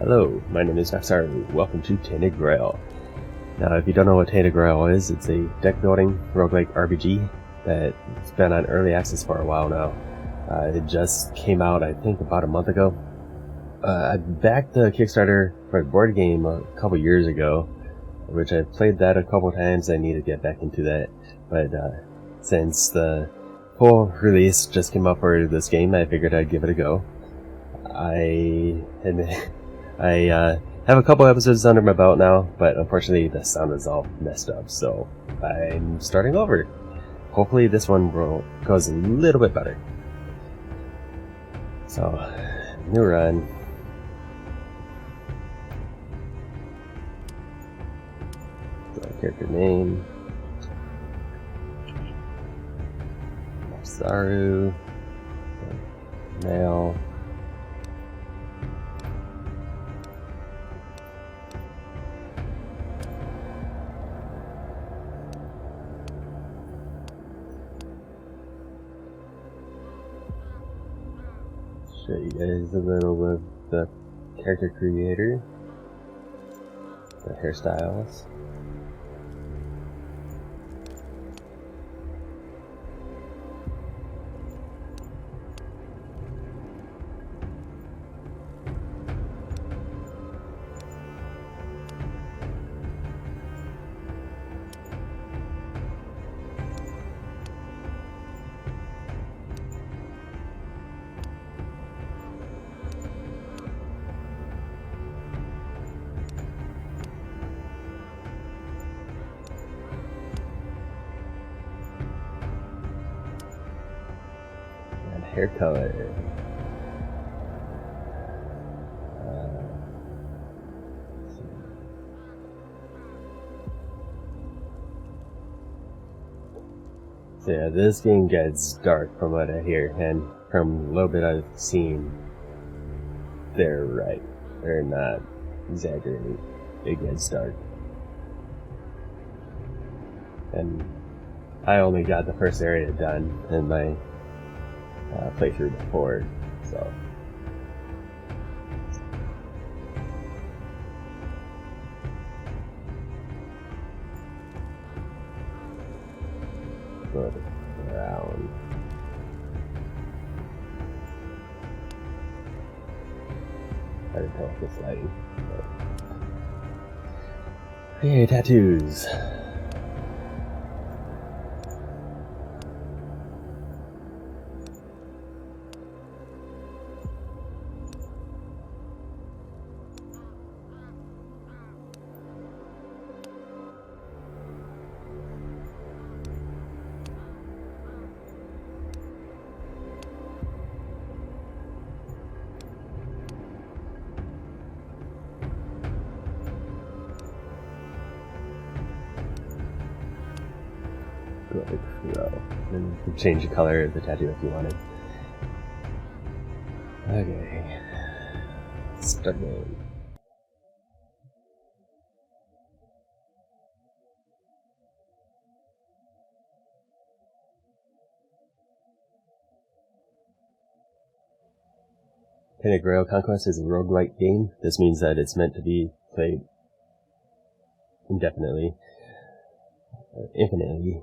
Hello, my name is Naxaru. Welcome to Tainted Grail. Now, if you don't know what Tainted Grail is, it's a deck-building roguelike RPG that's been on early access for a while now. It just came out, I think, about a month ago. I backed the Kickstarter for a board game a couple years ago, which I played that a couple times. I need to get back into that, but since the full release just came out for this game, I figured I'd give it a go. I have a couple episodes under my belt now, but unfortunately the sound is all messed up, so I'm starting over. Hopefully this one goes a little bit better. So, new run. Character name. Naxaru. Male. Show you guys a little of the character creator, the hairstyles. Hair color. So yeah, this game gets dark from what I hear, and from a little bit I've seen, they're right. They're not exaggerating. It gets dark. And I only got the first area done in my playthrough before, so good around. I didn't tell if this lighting. Okay, tattoos. And you can change the color of the tattoo if you wanted. Okay. Start game. Tainted Grail Conquest is a roguelike game. This means that it's meant to be played indefinitely. Infinitely.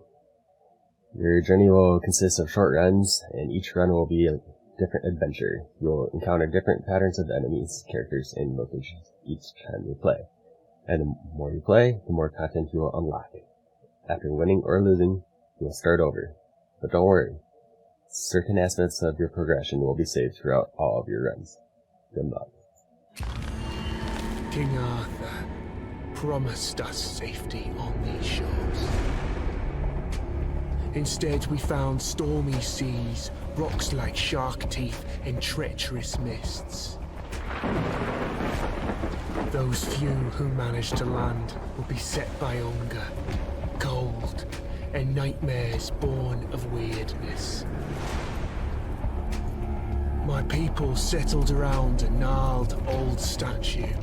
Your journey will consist of short runs, and each run will be a different adventure. You'll encounter different patterns of enemies, characters, and locations each time you play. And the more you play, the more content you will unlock. After winning or losing, you'll start over. But don't worry, certain aspects of your progression will be saved throughout all of your runs. Good luck. King Arthur promised us safety on these shores. Instead, we found stormy seas, rocks like shark teeth, and treacherous mists. Those few who managed to land will be set by hunger, cold, and nightmares born of weirdness. My people settled around a gnarled old statue.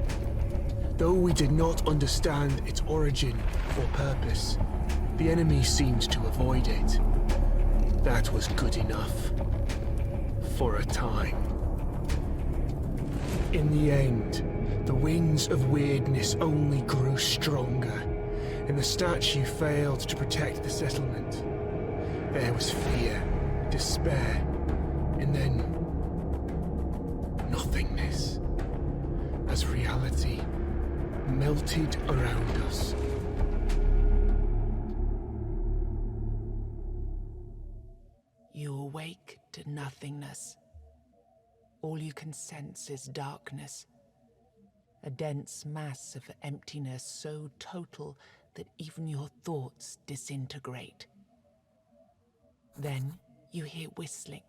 Though we did not understand its origin or purpose, the enemy seemed to avoid it. That was good enough. For a time. In the end, The winds of weirdness only grew stronger, and the statue failed to protect the settlement. There was fear, despair, and then nothingness, as reality melted around us. You awake to nothingness. All you can sense is darkness. A dense mass of emptiness so total that even your thoughts disintegrate. Then you hear whistling.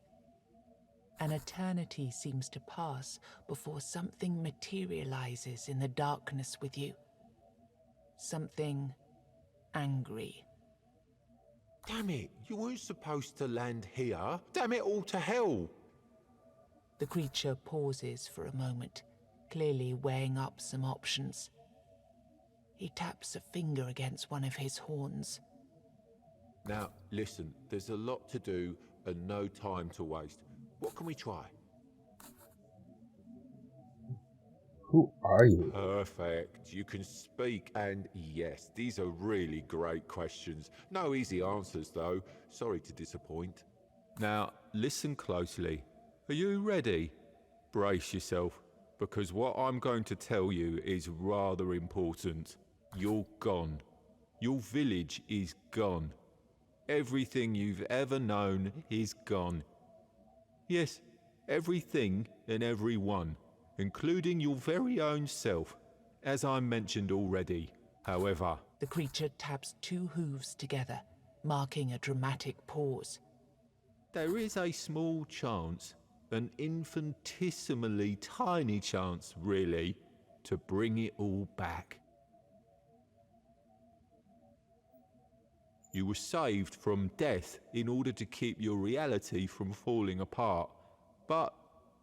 An eternity seems to pass before something materializes in the darkness with you. Something angry. Damn it, you weren't supposed to land here. Damn it all to hell. The creature pauses for a moment, clearly weighing up some options. He taps a finger against one of his horns. Now, listen, there's a lot to do and no time to waste. What can we try? Who are you? Perfect. You can speak, and yes, these are really great questions. No easy answers, though. Sorry to disappoint. Now, listen closely. Are you ready? Brace yourself, because what I'm going to tell you is rather important. You're gone. Your village is gone. Everything you've ever known is gone. Yes, everything and everyone, including your very own self, as I mentioned already. However, The creature taps two hooves together, marking a dramatic pause. there is a small chance, an infinitesimally tiny chance, really, to bring it all back. You were saved from death in order to keep your reality from falling apart. But,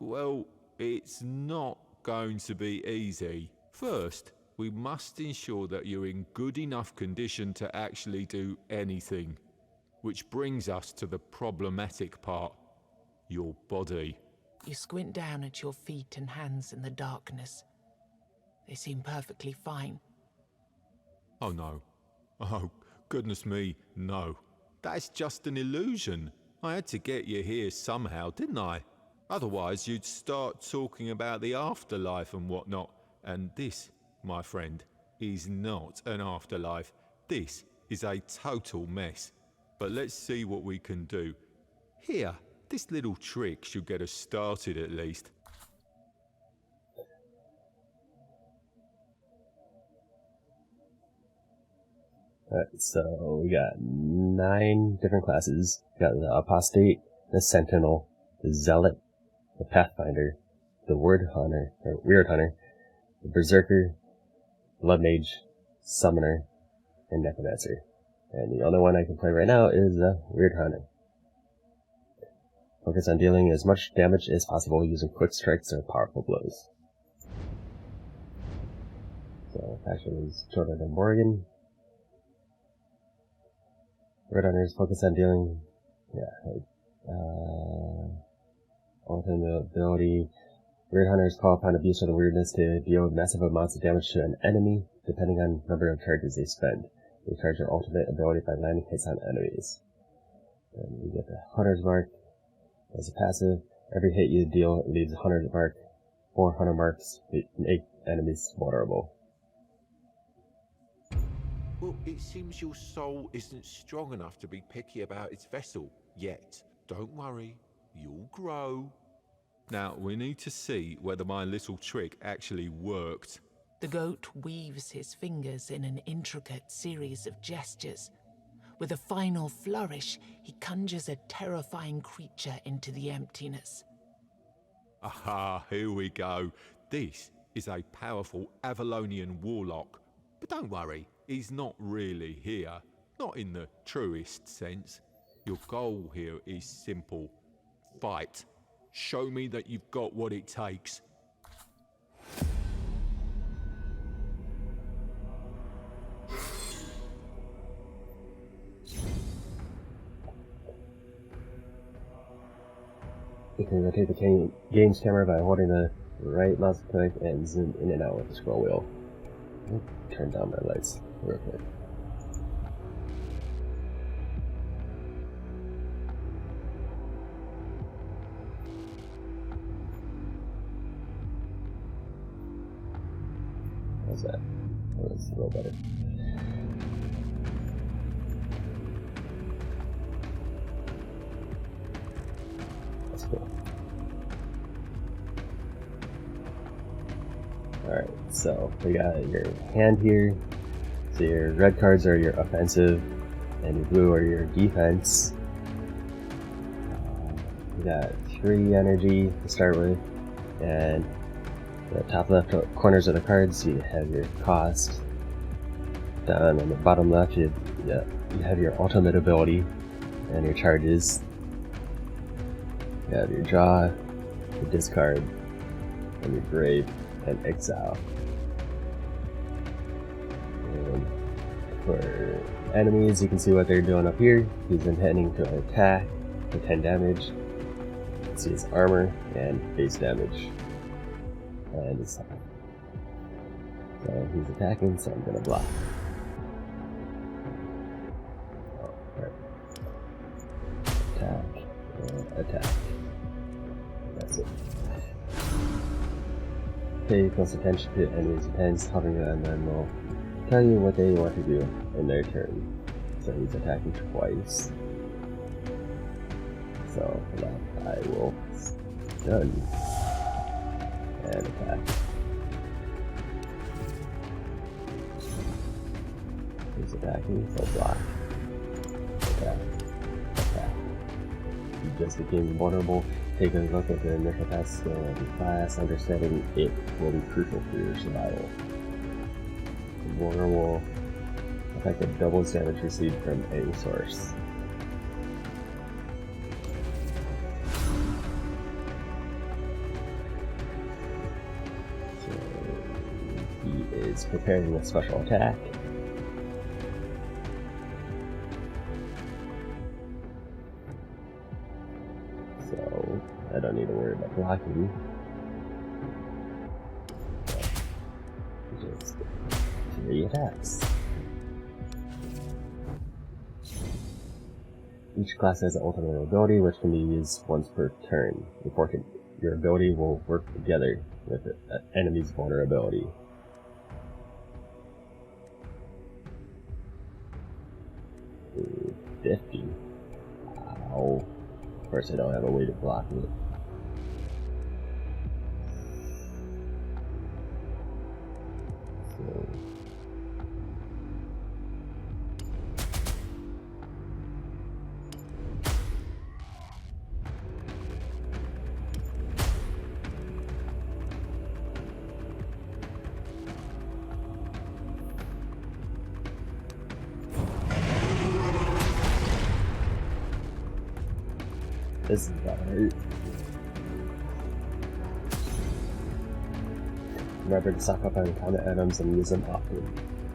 well, it's not going to be easy. First, we must ensure that you're in good enough condition to actually do anything. Which brings us to the problematic part, your body. You squint down at your feet and hands in the darkness. They seem perfectly fine. Oh no. Oh, goodness me, no. That's just an illusion. I had to get you here somehow, didn't I? Otherwise you'd start talking about the afterlife and whatnot. And this, my friend, is not an afterlife. This is a total mess. But let's see what we can do. Here, this little trick should get us started at least. Alright, so we got 9 different classes. We got the Apostate, the Sentinel, the Zealot, the Pathfinder, the Weird Hunter, the Berserker, Blood Mage, Summoner, and Necromancer. And the only one I can play right now is the Weird Hunter. Focus on dealing as much damage as possible using quick strikes or powerful blows. So, faction is Jordan and Morgan. Weird Hunters focus on dealing, ultimate ability. Weird Hunters call upon abuse of the weirdness to deal massive amounts of damage to an enemy, depending on the number of charges they spend. They charge their ultimate ability by landing hits on enemies. Then we get the Hunter's Mark as a passive. Every hit you deal leaves a Hunter's Mark. 4 Hunter Marks make enemies vulnerable. Well, it seems your soul isn't strong enough to be picky about its vessel yet. Don't worry, you'll grow. Now, we need to see whether my little trick actually worked. The goat weaves his fingers in an intricate series of gestures. With a final flourish, he conjures a terrifying creature into the emptiness. Aha, here we go. This is a powerful Avalonian warlock. But don't worry, he's not really here. Not in the truest sense. Your goal here is simple. Fight. Show me that you've got what it takes. You can rotate the game's camera by holding the right mouse click and zoom in and out with the scroll wheel. Turn down my lights real quick. How's that? Oh, that's a little better. That's cool. Alright, so we got your hand here. So your red cards are your offensive, and your blue are your defense. You got 3 energy to start with, and the top left corners of the cards you have your cost. Down on the bottom left you have your ultimate ability and your charges. You have your draw, your discard, and your grave and exile. And for enemies, you can see what they're doing up here. He's intending to attack for 10 damage. You can see his armor and base damage. And his health. So he's attacking, so I'm gonna block. Oh, right. Attack and attack. That's it. Pay close attention to enemies' attempts, hovering on them will tell you what they want to do in their turn. So he's attacking twice. So for that I will stun and attack. He's attacking, so block. Attack. Attack. You just became vulnerable. Take a look at the initial attack skill of your class. Understanding it will be crucial for your survival. Vulnerable effective doubles damage received from any source. So he is preparing a special attack. So I don't need to worry about blocking. So, just 3 attacks. Each class has an ultimate ability which can be used once per turn. Your ability will work together with the enemy's vulnerability. Ooh, 50. Wow. Of course I don't have a way to block it. So this is about to hurt. Remember to stock up on combat items and use them often.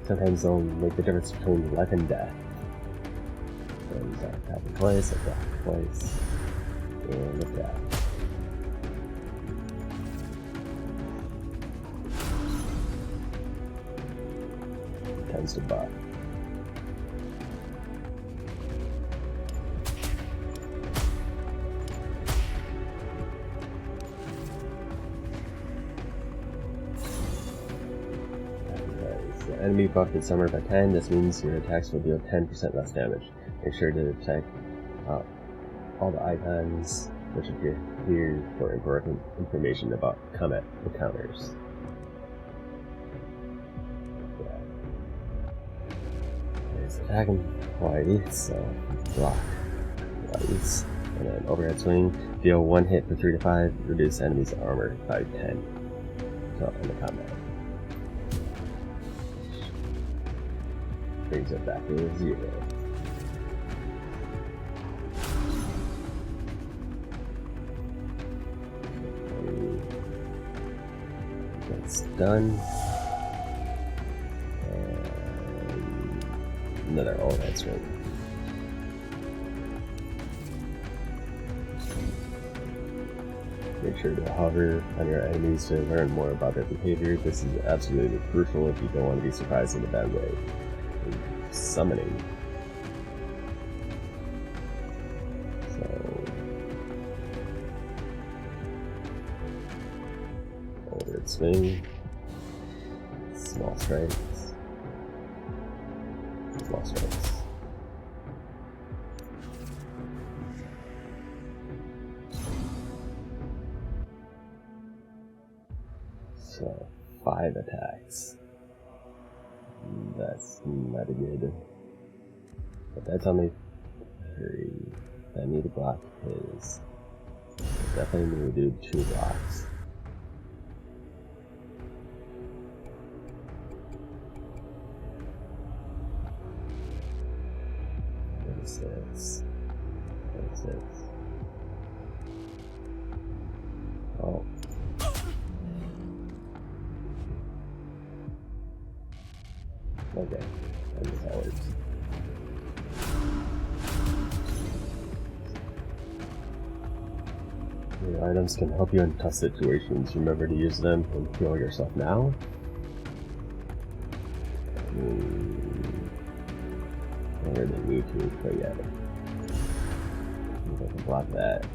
Sometimes they'll make the difference between life and death. And attack twice, attack twice, and attack. Tends to buff. Enemy buffed its armor by 10, this means your attacks will deal 10% less damage. Make sure to check all the icons which appear here for important information about combat encounters. Yeah. It's attacking twice, so block twice. And then overhead swing, deal 1 hit for 3 to 5, reduce enemy's armor by 10. So in the combat. Brings it back to 0. That's done. And another overhead swing. Make sure to hover on your enemies to learn more about their behavior. This is absolutely crucial if you don't want to be surprised in a bad way. Summoning. So overhead swing, small strikes, small strikes. So 5 attacks. That's not good. But that's only 3. I need to block his. Definitely need to do 2 blocks. Six. Oh. Okay. I guess that works. Your items can help you in tough situations. Remember to use them and heal yourself now. I really need to, but yeah. I can block that.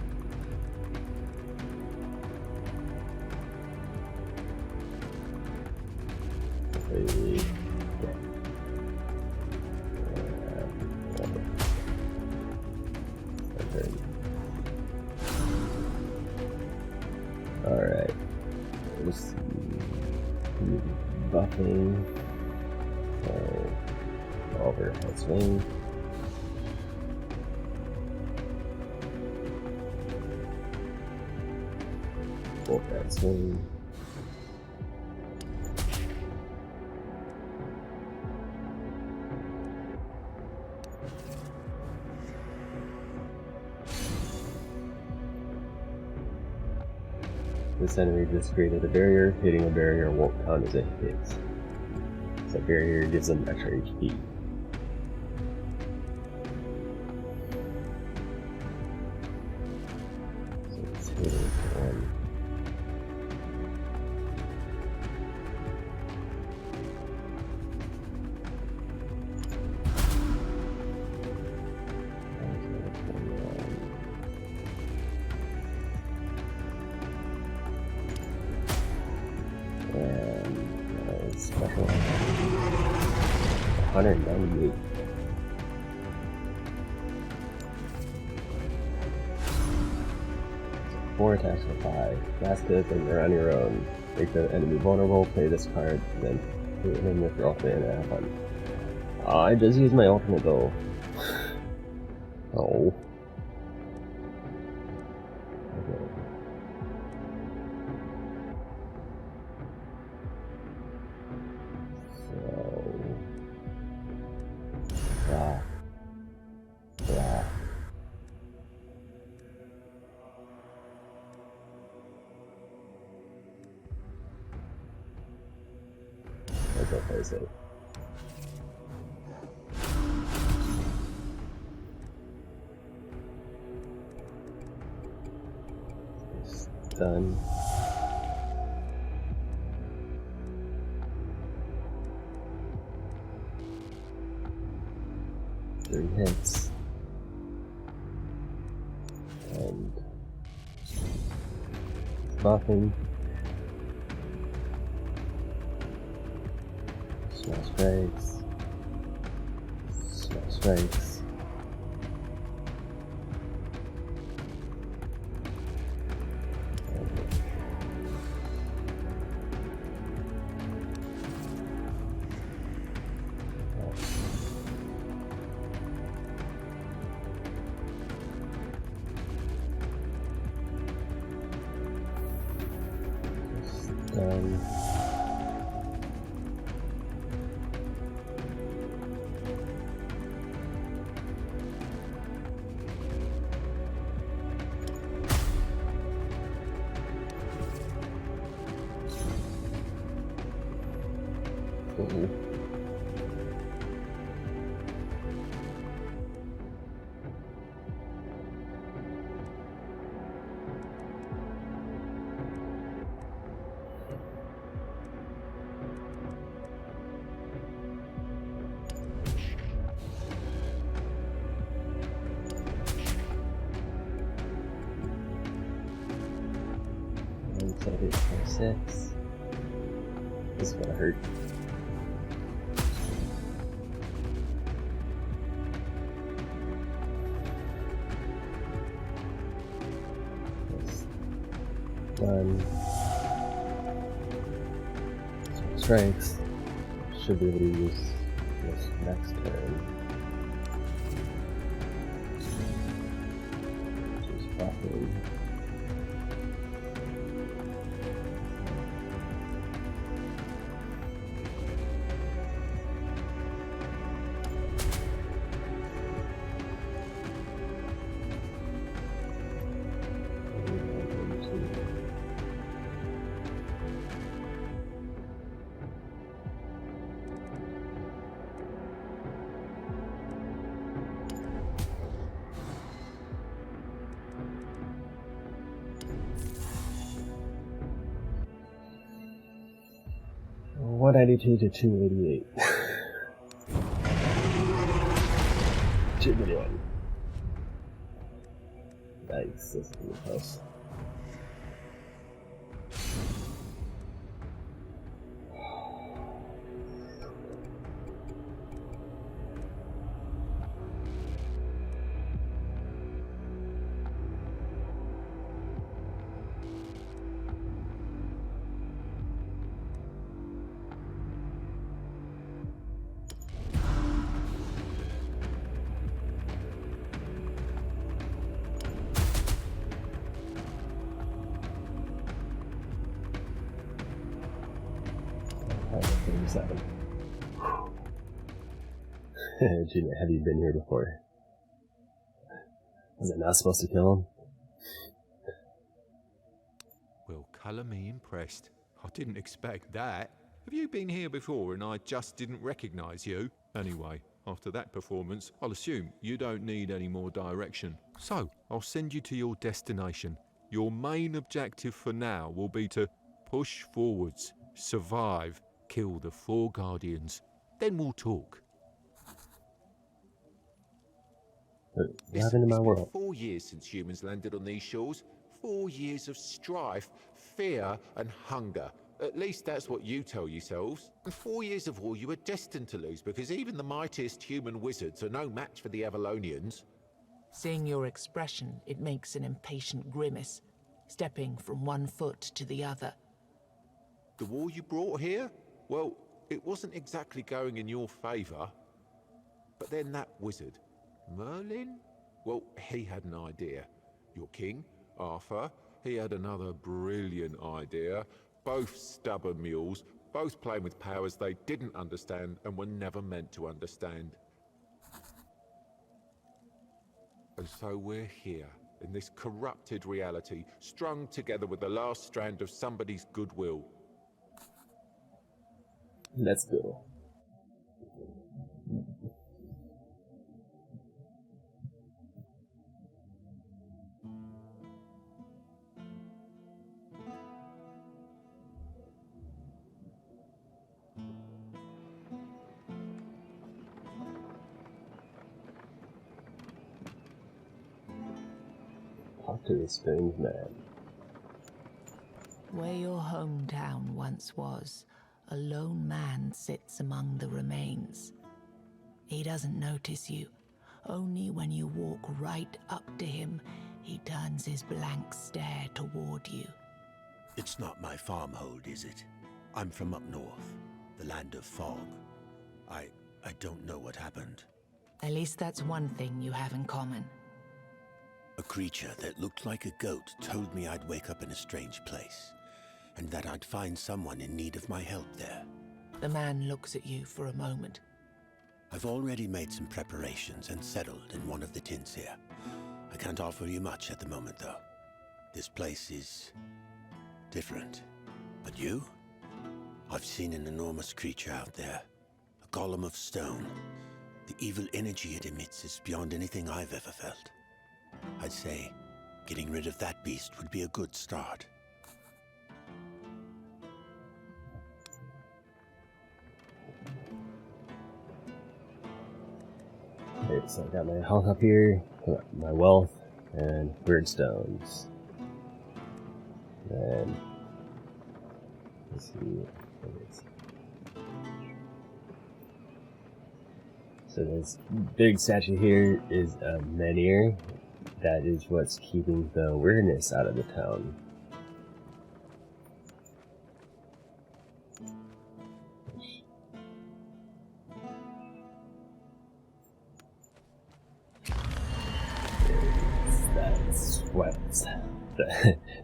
Okay. Alright. Just buffing. So overhead swing. Overhead swing. This enemy just created a barrier. Hitting a barrier won't count as a hit. So barrier gives them extra HP. So it's hitting one. Special 198. Four attacks for 5. Last hit and you're on your own. Make the enemy vulnerable, play this card, then hit him with your ultimate and have fun. I just used my ultimate though. Oh. Okay. Let's replace it. Done. Three hits. And buffing. Small strikes. Small strikes. Done. hit 26. This is gonna hurt. Done. Strength. Should be able to use this next turn. Just properly. $192 to $288. $2 million. Nice, this is gonna be close. Gee, have you been here before? Was it not supposed to kill him? Well, colour me impressed. I didn't expect that. Have you been here before and I just didn't recognise you? Anyway, after that performance, I'll assume you don't need any more direction. So, I'll send you to your destination. Your main objective for now will be to push forwards, survive, kill the 4 Guardians. Then we'll talk. What happened to my world? It's been 4 years since humans landed on these shores. 4 years of strife, fear, and hunger. At least that's what you tell yourselves. And 4 years of war you were destined to lose, because even the mightiest human wizards are no match for the Avalonians. Seeing your expression, it makes an impatient grimace, stepping from one foot to the other. The war you brought here? Well, it wasn't exactly going in your favour. But then that wizard, Merlin? Well, he had an idea. Your king, Arthur, he had another brilliant idea. Both stubborn mules, both playing with powers they didn't understand and were never meant to understand. And so we're here, in this corrupted reality, strung together with the last strand of somebody's goodwill. Let's go. Talk to the strange man. Where your hometown once was, a lone man sits among the remains. He doesn't notice you. Only when you walk right up to him, he turns his blank stare toward you. It's not my farmhold, is it? I'm from up north, the land of fog. I don't know what happened. At least that's one thing you have in common. A creature that looked like a goat told me I'd wake up in a strange place, and that I'd find someone in need of my help there. The man looks at you for a moment. I've already made some preparations and settled in one of the tents here. I can't offer you much at the moment, though. This place is different. But you? I've seen an enormous creature out there. A golem of stone. The evil energy it emits is beyond anything I've ever felt. I'd say getting rid of that beast would be a good start. Okay, so I got my health up here, got my wealth, and weird stones. And Let's see what it is. So this big statue here is a menhir. That is what's keeping the weirdness out of the town.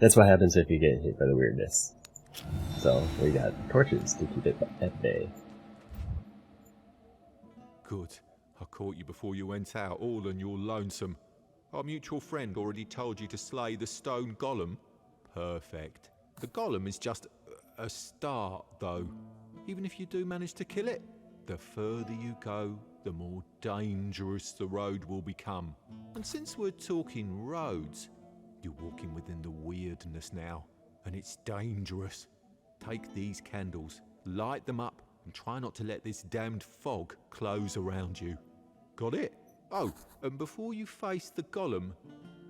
That's what happens if you get hit by the weirdness. So we got torches to keep it at bay. Good. I caught you before you went out, all on your lonesome. Our mutual friend already told you to slay the stone golem. Perfect. The golem is just a start, though. Even if you do manage to kill it, the further you go, the more dangerous the road will become. And since we're talking roads, you're walking within the weirdness now, and it's dangerous. Take these candles, light them up, and try not to let this damned fog close around you. Got it? Oh, and before you face the golem,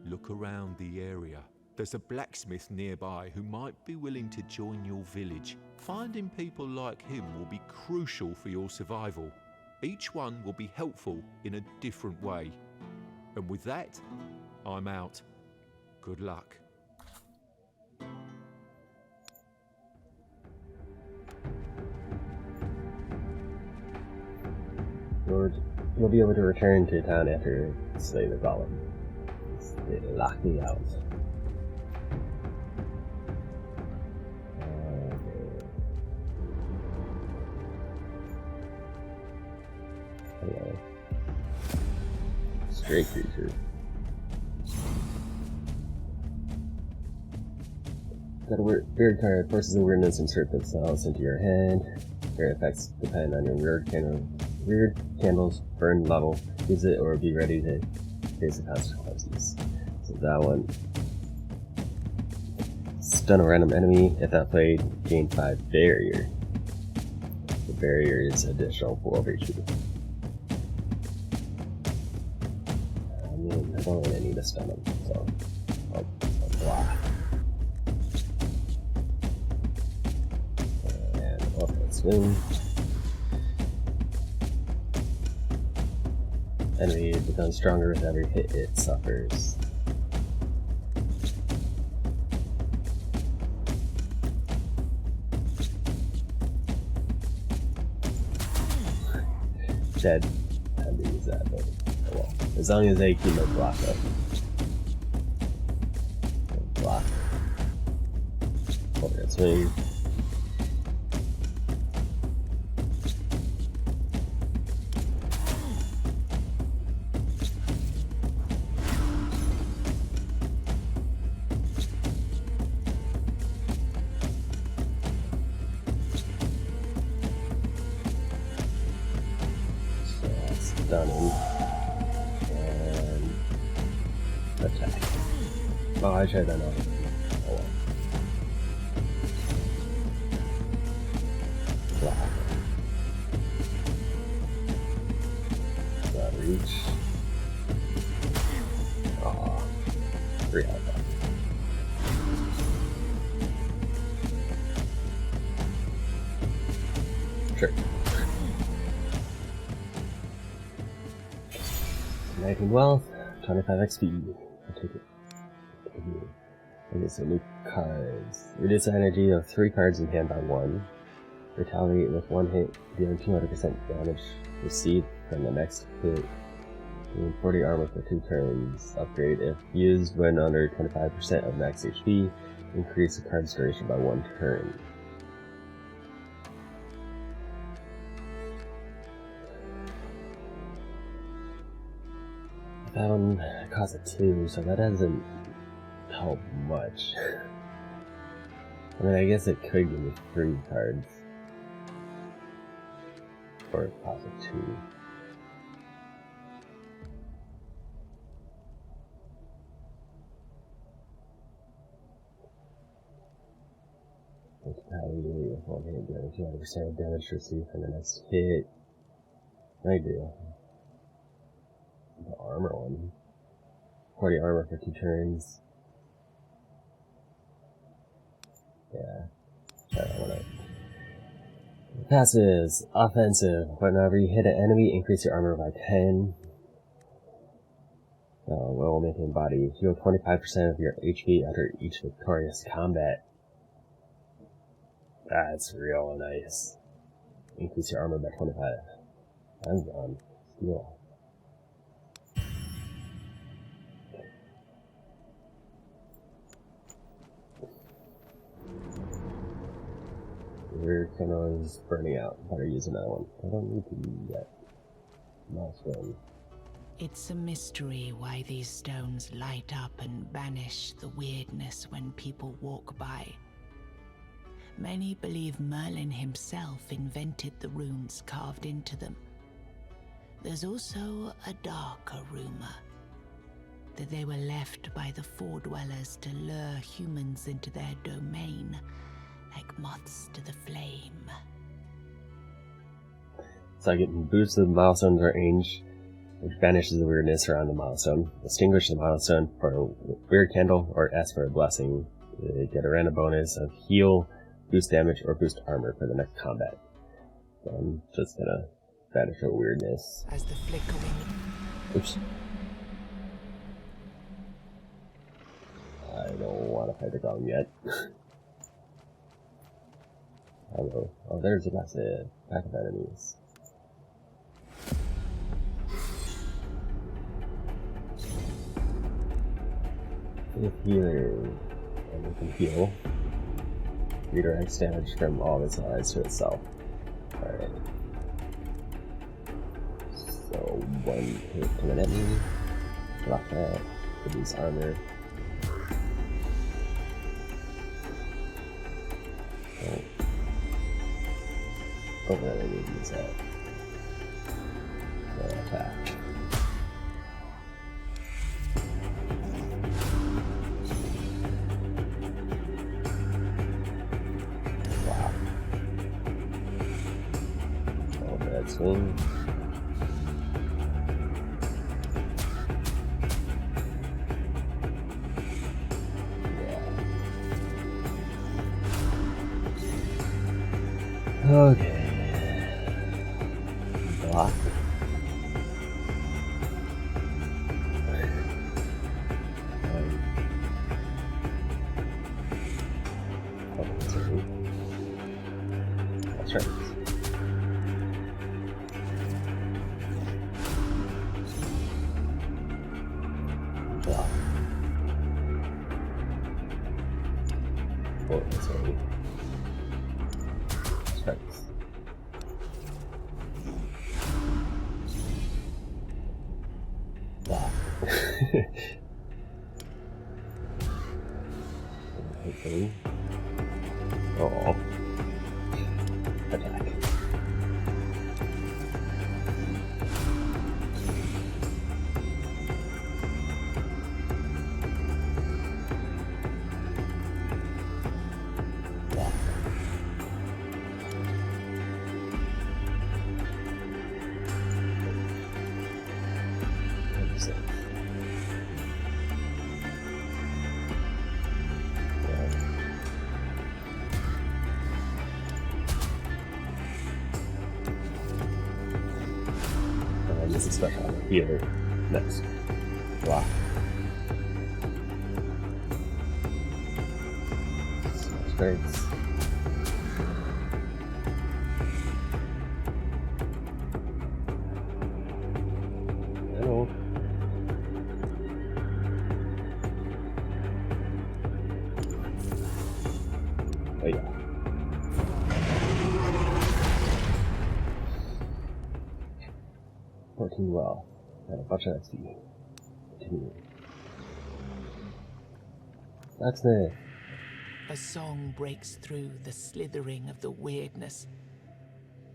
look around the area. There's a blacksmith nearby who might be willing to join your village. Finding people like him will be crucial for your survival. Each one will be helpful in a different way. And with that, I'm out. Good luck. Lord, you'll be able to return to town after slay the golem. They locked me out. Hello. Stray creature. Got a weird card. Forces of weirdness insert themselves into your hand. Their effects depend on your weird candles burn level. Use it or be ready to face the consequences. So that one. Stun a random enemy. If that played, gain 5 barrier. The barrier is additional 12 HP. I mean, I don't really need to stun them, so I'll block. Swing. Enemy becomes stronger with every hit it suffers. Dead. I had to use that, but oh well. As long as they keep my block up. Block. Overhead swing. Stunning and attack. Oh, I tried that out. Oh well. Block. Got reach. Aw. 3 out of 5. Sure. 19 wealth, 25 XP. I'll take it. Okay, so new cards. Reduce the energy of 3 cards in hand by 1. Retaliate with 1 hit, dealing 200% damage received from the next hit. Gain 40 armor for 2 turns. Upgrade if used when under 25% of max HP. Increase the card's duration by 1 turn. That one costs a 2, so that doesn't help much. I mean, I guess it could give me 3 cards. Or it costs a 2. Retaliate with 1 hit, dealing 200% damage received from the next hit. I do. The armor one. 40 armor for 2 turns. Yeah. Passives. Offensive. Whenever you hit an enemy, increase your armor by 10. Will make him body. Heal 25% of your HP after each victorious combat. That's real nice. Increase your armor by 25. I'm done. Cool. Your candle is burning out. Better use another one. I don't need to use that milestone. It's a mystery why these stones light up and banish the weirdness when people walk by. Many believe Merlin himself invented the runes carved into them. There's also a darker rumor that they were left by the Four-Dwellers to lure humans into their domain, like moths to the flame. So I get boosted milestones range, which banishes the weirdness around the milestone. Extinguish the milestone for a weird candle, or ask for a blessing. You get a random bonus of heal, boost damage, or boost armor for the next combat. So I'm just gonna banish the weirdness. As the flickering... Oops. I don't want to fight the golem yet. Hello. Oh, there's a pack of enemies. Healer. And we can heal. Redirects damage from all its allies to itself. Alright. So, one hit coming at me. Block that. Reduce armor. Oh. Oh, no, I need to use that. So, attack. Wow. Oh, bad swing. Okay. Block. That's right. Block. Oh, that's right. Strikes. Block. Okay. Oh. Attack. Block. And this is special on here. Next. Block. Strengths. Hello. Oh yeah. Working well. Got a bunch of XP. Continue. Blacksmith. A song breaks through the slithering of the weirdness.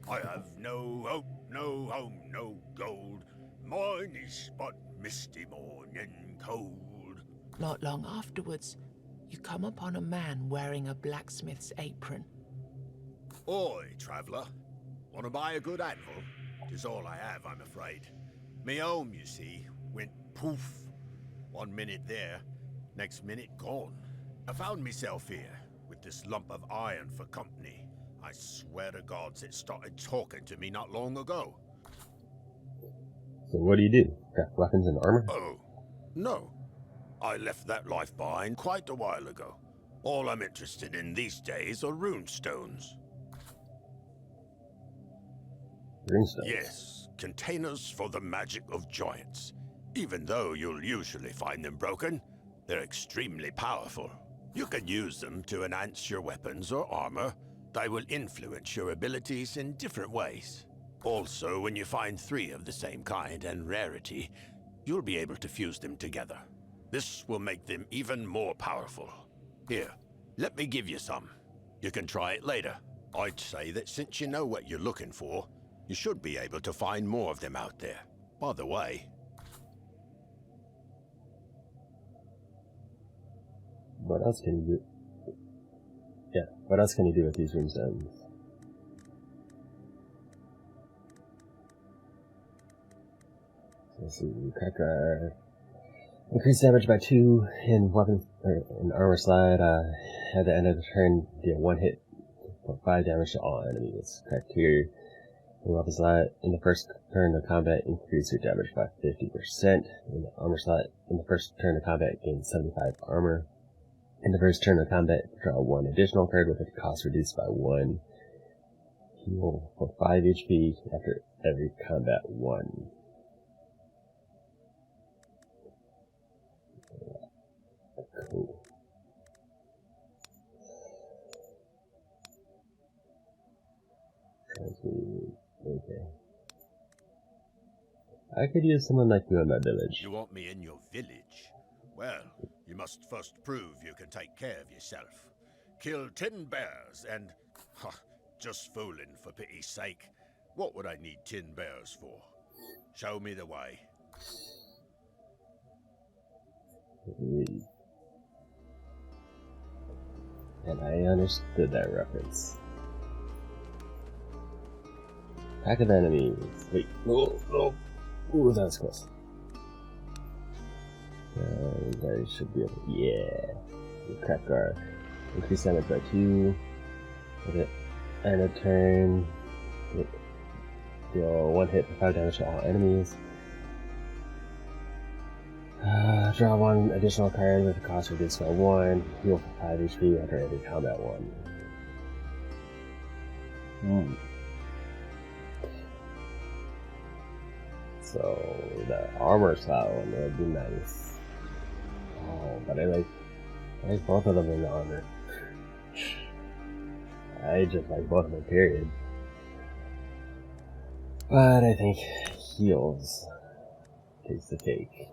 I have no hope, no home, no gold. Mine is but misty morn and cold. Not long afterwards, you come upon a man wearing a blacksmith's apron. Oi, traveller. Want to buy a good anvil? 'Tis all I have, I'm afraid. Me home, you see, went poof. 1 minute there, next minute gone. I found myself here, with this lump of iron for company. I swear to gods it started talking to me not long ago. So what do? Craft weapons and armor? Oh, no. I left that life behind quite a while ago. All I'm interested in these days are rune stones. Runestones? Yes, containers for the magic of giants. Even though you'll usually find them broken, they're extremely powerful. You can use them to enhance your weapons or armor. They will influence your abilities in different ways. Also, when you find 3 of the same kind and rarity, you'll be able to fuse them together. This will make them even more powerful. Here, let me give you some. You can try it later. I'd say that since you know what you're looking for, you should be able to find more of them out there. By the way, what else can you do? Yeah, what else can you do with these runestones? Let's see, crack increase damage by 2 in weapon or in armor slot. At the end of the turn, deal 1 hit for 5 damage to all enemies. Crack here. In weapon slot, in the first turn of combat, increase your damage by 50%. In the armor slot, in the first turn of combat, gain 75 armor. In the first turn of combat, draw 1 additional card with its cost reduced by 1. Heal for 5 HP after every combat 1. Cool. Okay. I could use someone like you in my village. you want me in your village? Well, you must first prove you can take care of yourself. Kill 10 bears and... just fooling, for pity's sake. What would I need 10 bears for? Show me the way. And I understood that reference. Pack of enemies. Wait. Oh, oh. Ooh, that was close. I should be able to... Yeah. Crack our... Increase damage by 2. Okay. End of turn. Deal 1 hit for 5 damage to all enemies. Draw 1 additional card with a cost reduced by 1. Heal for 5 HP after every combat 1. So the armor style one would be nice. Oh, but I like both of them in the armor. I just like both of them, period. But I think heals takes the cake.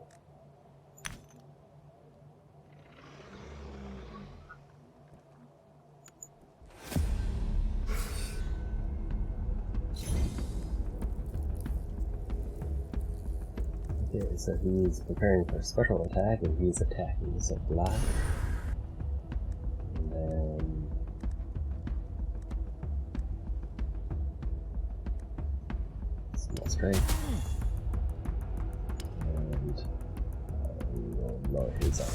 Okay, so he's preparing for a special attack, and he's attacking this block. And then... small strength. And... we will lower his armor.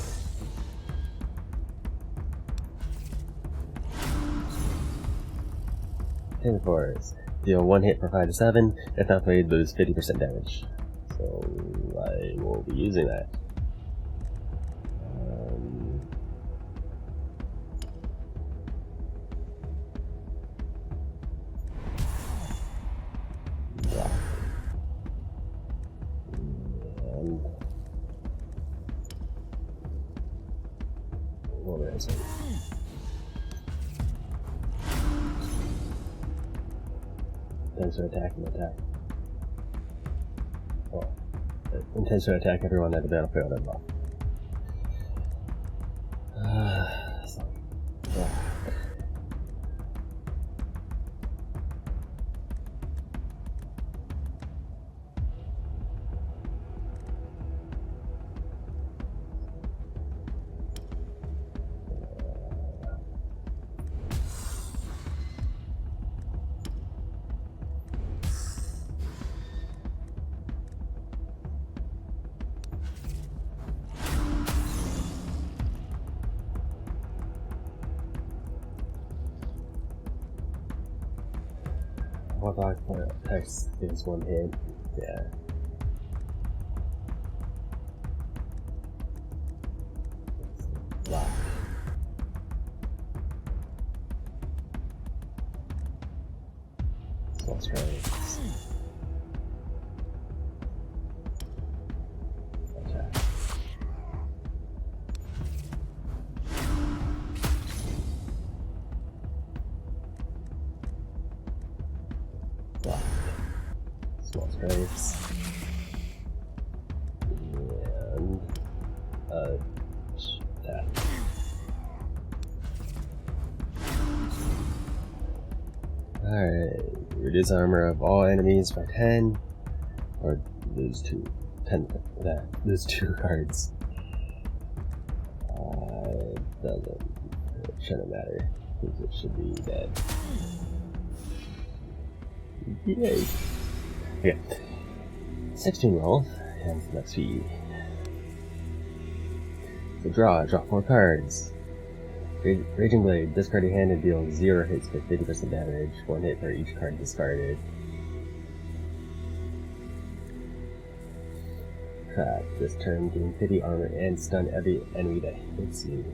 Ten force. Deal 1 hit for 5 to 7. If not played, lose 50% damage. So I will be using that. Block. And over his way. Thanks for attacking attack. Oh. Intends to attack everyone at the battlefield and block. So, yeah. One block for text is one hit. Yeah. Block. Small strengths. Attack. Block. Small strengths. And attack. Alright. Reduce armor of all enemies by 10. Or lose 10. Lose 2 cards. It shouldn't matter. Because it should be dead. Yay! Okay. 16 roll. And let's see. So draw 4 cards. Raging Blade, discard your hand and deal 0 hits for 50% damage, 1 hit for each card discarded. Trap, this turn gain 50 armor and stun every enemy that hits you.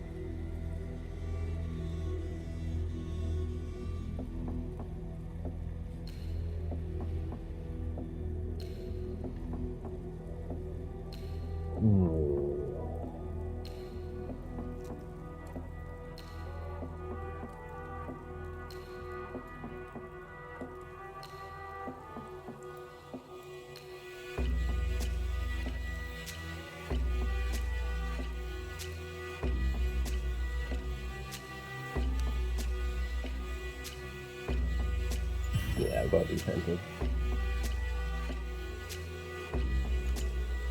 Yeah, I'll go defensive.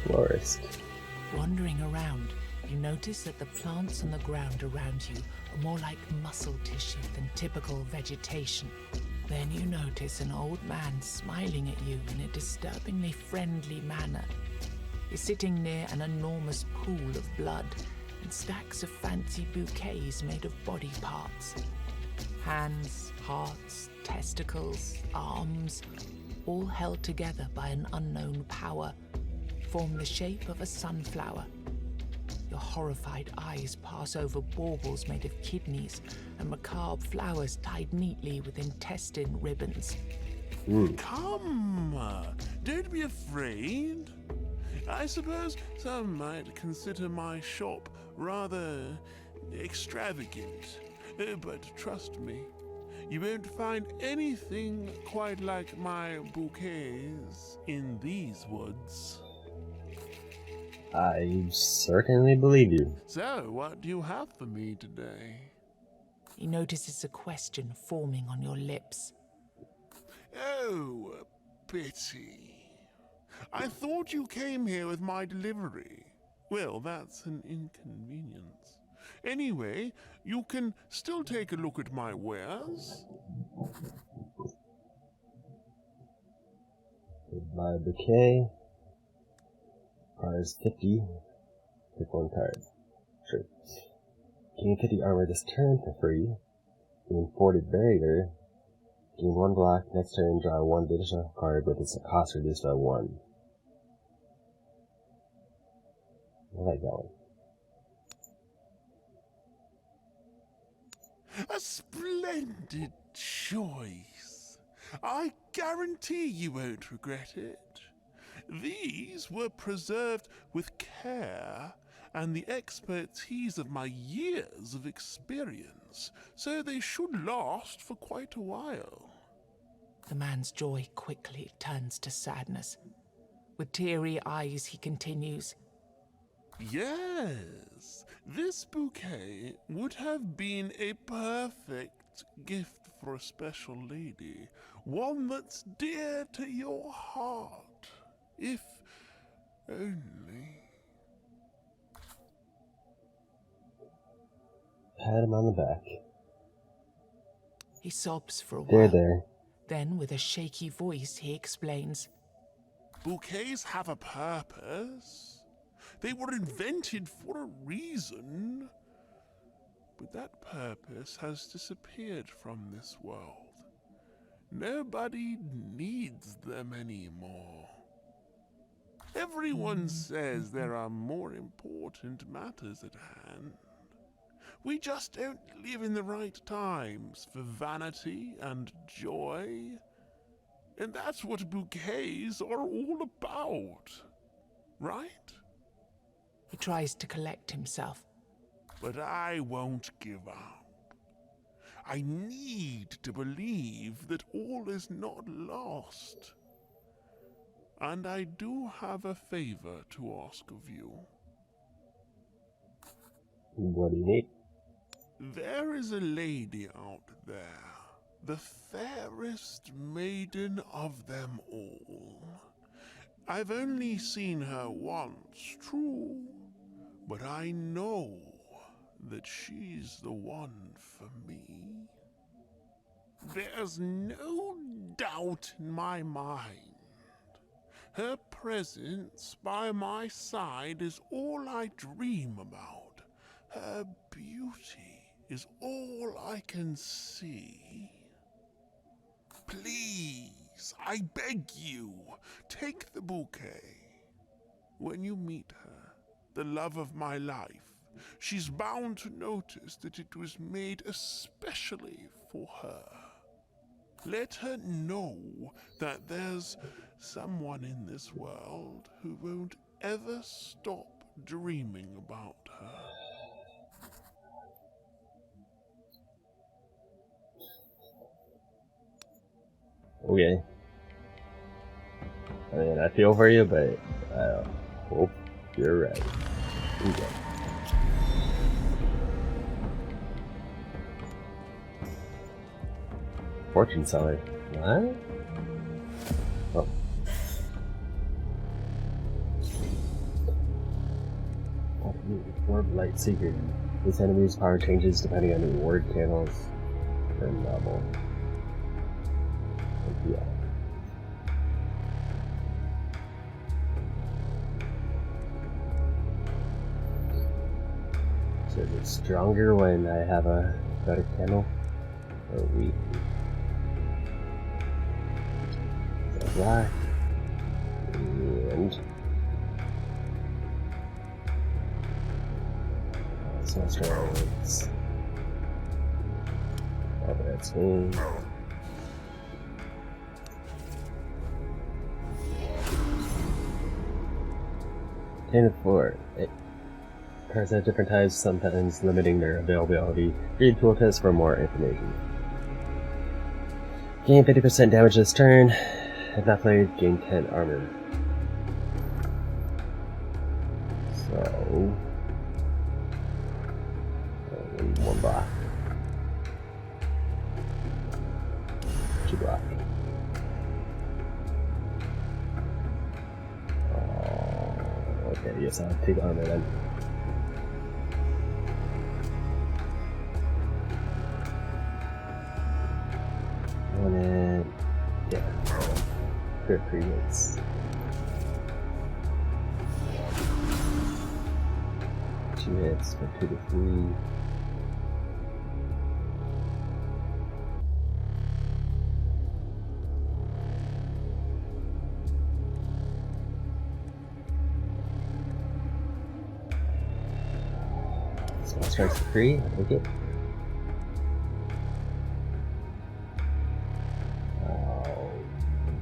Florist. Wandering around, you notice that the plants on the ground around you are more like muscle tissue than typical vegetation. Then you notice an old man smiling at you in a disturbingly friendly manner. He's sitting near an enormous pool of blood and stacks of fancy bouquets made of body parts. Hands, hearts, testicles, arms, all held together by an unknown power, form the shape of a sunflower. Your horrified eyes pass over baubles made of kidneys and macabre flowers tied neatly with intestine ribbons. Come, don't be afraid. I suppose some might consider my shop rather extravagant, but trust me, you won't find anything quite like my bouquets in these woods. I certainly believe you. So, what do you have for me today? He notices a question forming on your lips. Oh, pity. I thought you came here with my delivery. Well, that's an inconvenience. Anyway, you can still take a look at my wares. Buy a bouquet. Requires 50. Pick 1 card. Sure. Gain 50 armor this turn for free. Gain 40 barrier. Gain 1 block. Next turn, draw 1 additional card with its cost reduced by 1. I like that one. A splendid choice. I guarantee you won't regret it. These were preserved with care and the expertise of my years of experience, so they should last for quite a while. The man's joy quickly turns to sadness. With teary eyes, he continues, Yes, this bouquet would have been a perfect gift for a special lady, one that's dear to your heart, if only. Pat him on the back. He sobs for a while. There. Then, with a shaky voice, he explains, Bouquets have a purpose. They were invented for a reason. But that purpose has disappeared from this world. Nobody needs them anymore. Everyone says there are more important matters at hand. We just don't live in the right times for vanity and joy. And that's what bouquets are all about, right? He tries to collect himself. But I won't give up. I need to believe that all is not lost. And I do have a favor to ask of you. What do you need? There is a lady out there, the fairest maiden of them all. I've only seen her once, true, but I know that she's the one for me. There's no doubt in my mind. Her presence by my side is all I dream about. Her beauty is all I can see. Please, I beg you, take the bouquet. When you meet her, the love of my life, she's bound to notice that it was made especially for her. Let her know that there's someone in this world who won't ever stop dreaming about her. Okay. I mean, I feel for you, but I hope you're right. Okay. Fortune seller. What? Oh. Orb light seeker. This enemy's power changes depending on the reward channels and level. Yeah. So is it stronger when I have a better candle? Or weak? So black. And so strengths. Oh, that's me. Tainted Floor. Cards have different types, sometimes limiting their availability. Read tool test for more information. Gain 50% damage this turn. If not played, gain 10 armor. So... one block. 2 block. Okay, yes, I'll take armor then. And yeah, good 3 hits. Two hits for 2 to 3. Small strikes for 3, I'll take it.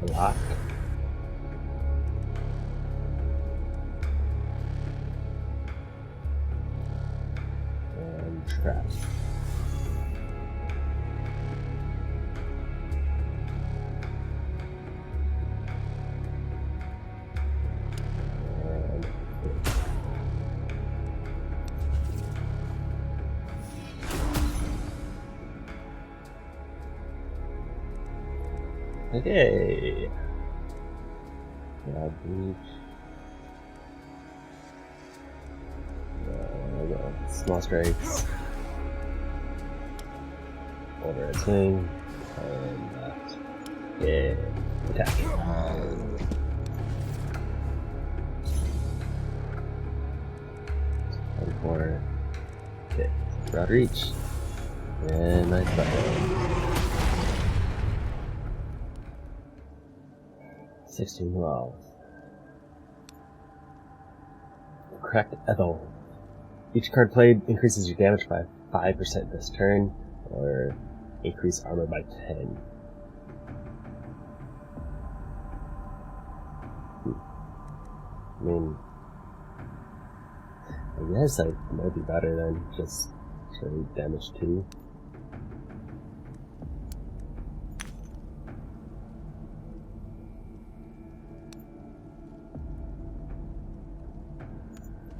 Block. And trap. And okay. Breach. Small strikes. Over a swing. And left. Yeah. Attack. 24. Okay. Broad reach. And nice button. 16 rolls. Correct Ethel. Each card played increases your damage by 5% this turn, or increase armor by 10. I mean, I guess that might be better than just straight damage 2.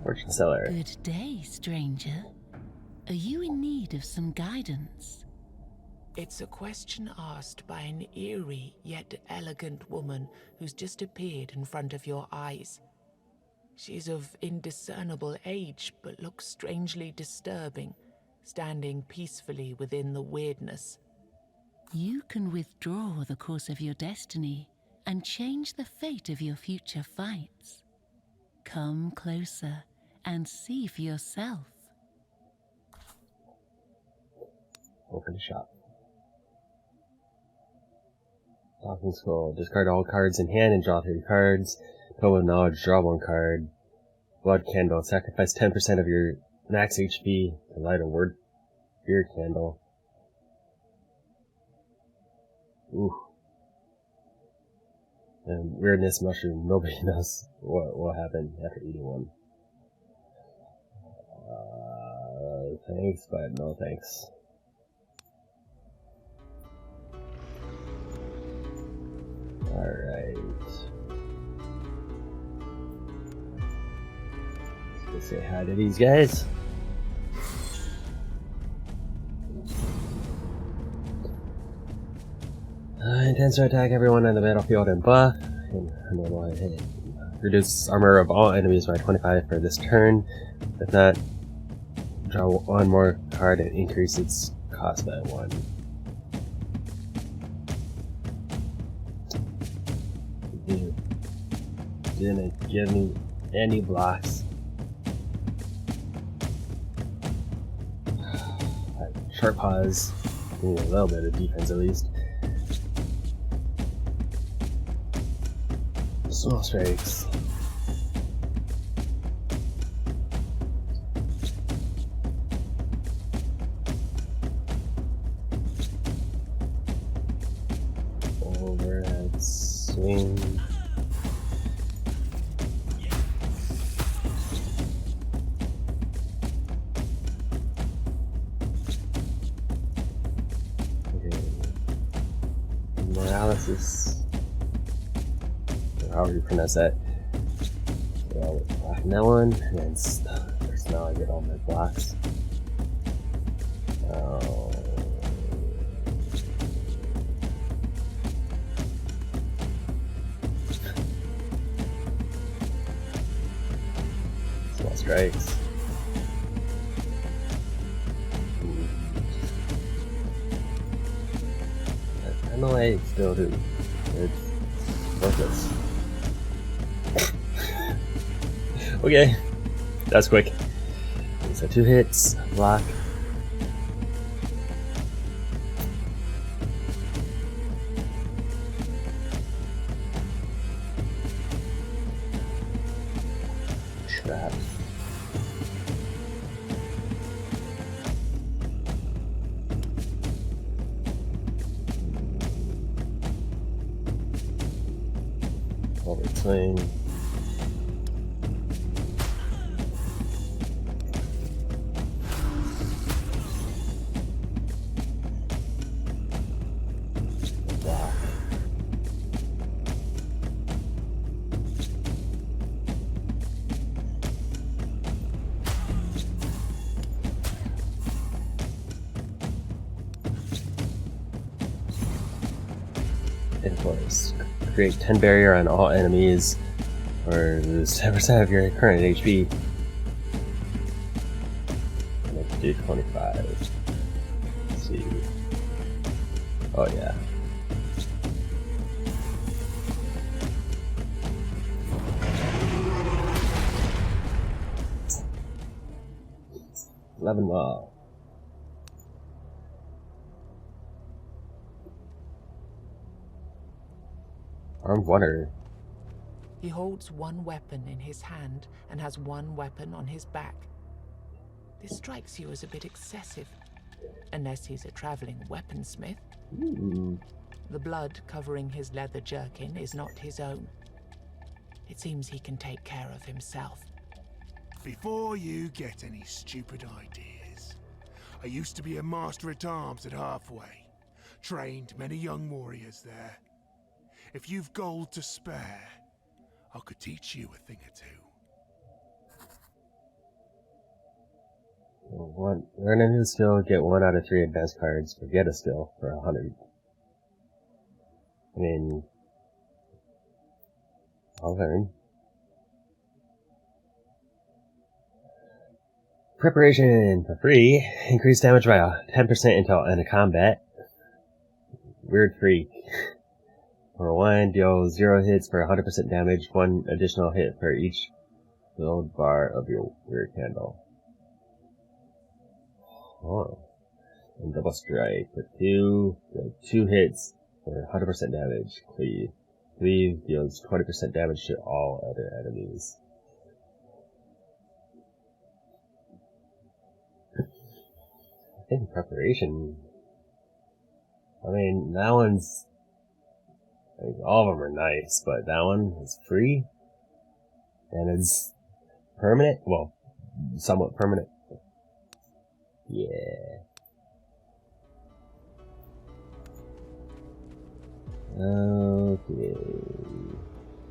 Fortune Seller. Good day, stranger. Are you in need of some guidance? It's a question asked by an eerie yet elegant woman who's just appeared in front of your eyes. She's of indiscernible age, but looks strangely disturbing, standing peacefully within the weirdness. You can withdraw the course of your destiny and change the fate of your future fights. Come closer and see for yourself. Open the shop. Talking Skull. Discard all cards in hand and draw 3 cards. Total of Knowledge, draw 1 card. Blood Candle. Sacrifice 10% of your max HP to light a word fear candle. Ooh. And Weirdness Mushroom. Nobody knows what will happen after eating one. Thanks, but no thanks. Alright. Let's say hi to these guys. Intends to attack everyone on the battlefield and buff. And normal hit. Reduce armor of all enemies by 25 for this turn. If not, draw 1 more card and increase its cost by 1. You didn't give me any blocks. Sharp Paws, a little bit of defense at least. Small Strikes. Overhead Swing. Analysis, or however you pronounce that. Well, blocking that one, and then first now I get all my blocks. Small Strikes. I know I still do. It's worthless. Okay, that's quick. So 2 hits, block. Trap. Swing. Block. Enforce. Create 10 barrier on all enemies, or lose 10% of your current HP. Let's do 25. Let's see. Oh yeah. $11. Armed Wonder. He holds one weapon in his hand and has one weapon on his back. This strikes you as a bit excessive, unless he's a traveling weaponsmith. The blood covering his leather jerkin is not his own. It seems he can take care of himself. Before you get any stupid ideas, I used to be a master-at-arms at Halfway. Trained many young warriors there. If you've gold to spare, I could teach you a thing or two. Learn a new skill, get 1 out of 3 advanced cards, or get a skill for 100. I mean, I'll learn. Preparation for free. Increase damage by 10% until end of combat. Weird freak. For 1, deal 0 hits for 100% damage, 1 additional hit for each build bar of your weird candle. Oh. And double strike for 2, deal 2 hits for 100% damage. Cleave. Cleave deals 20% damage to all other enemies. I think preparation. I mean, that one's. I mean, all of them are nice, but that one is free. And it's permanent. Well, somewhat permanent. Yeah. Okay.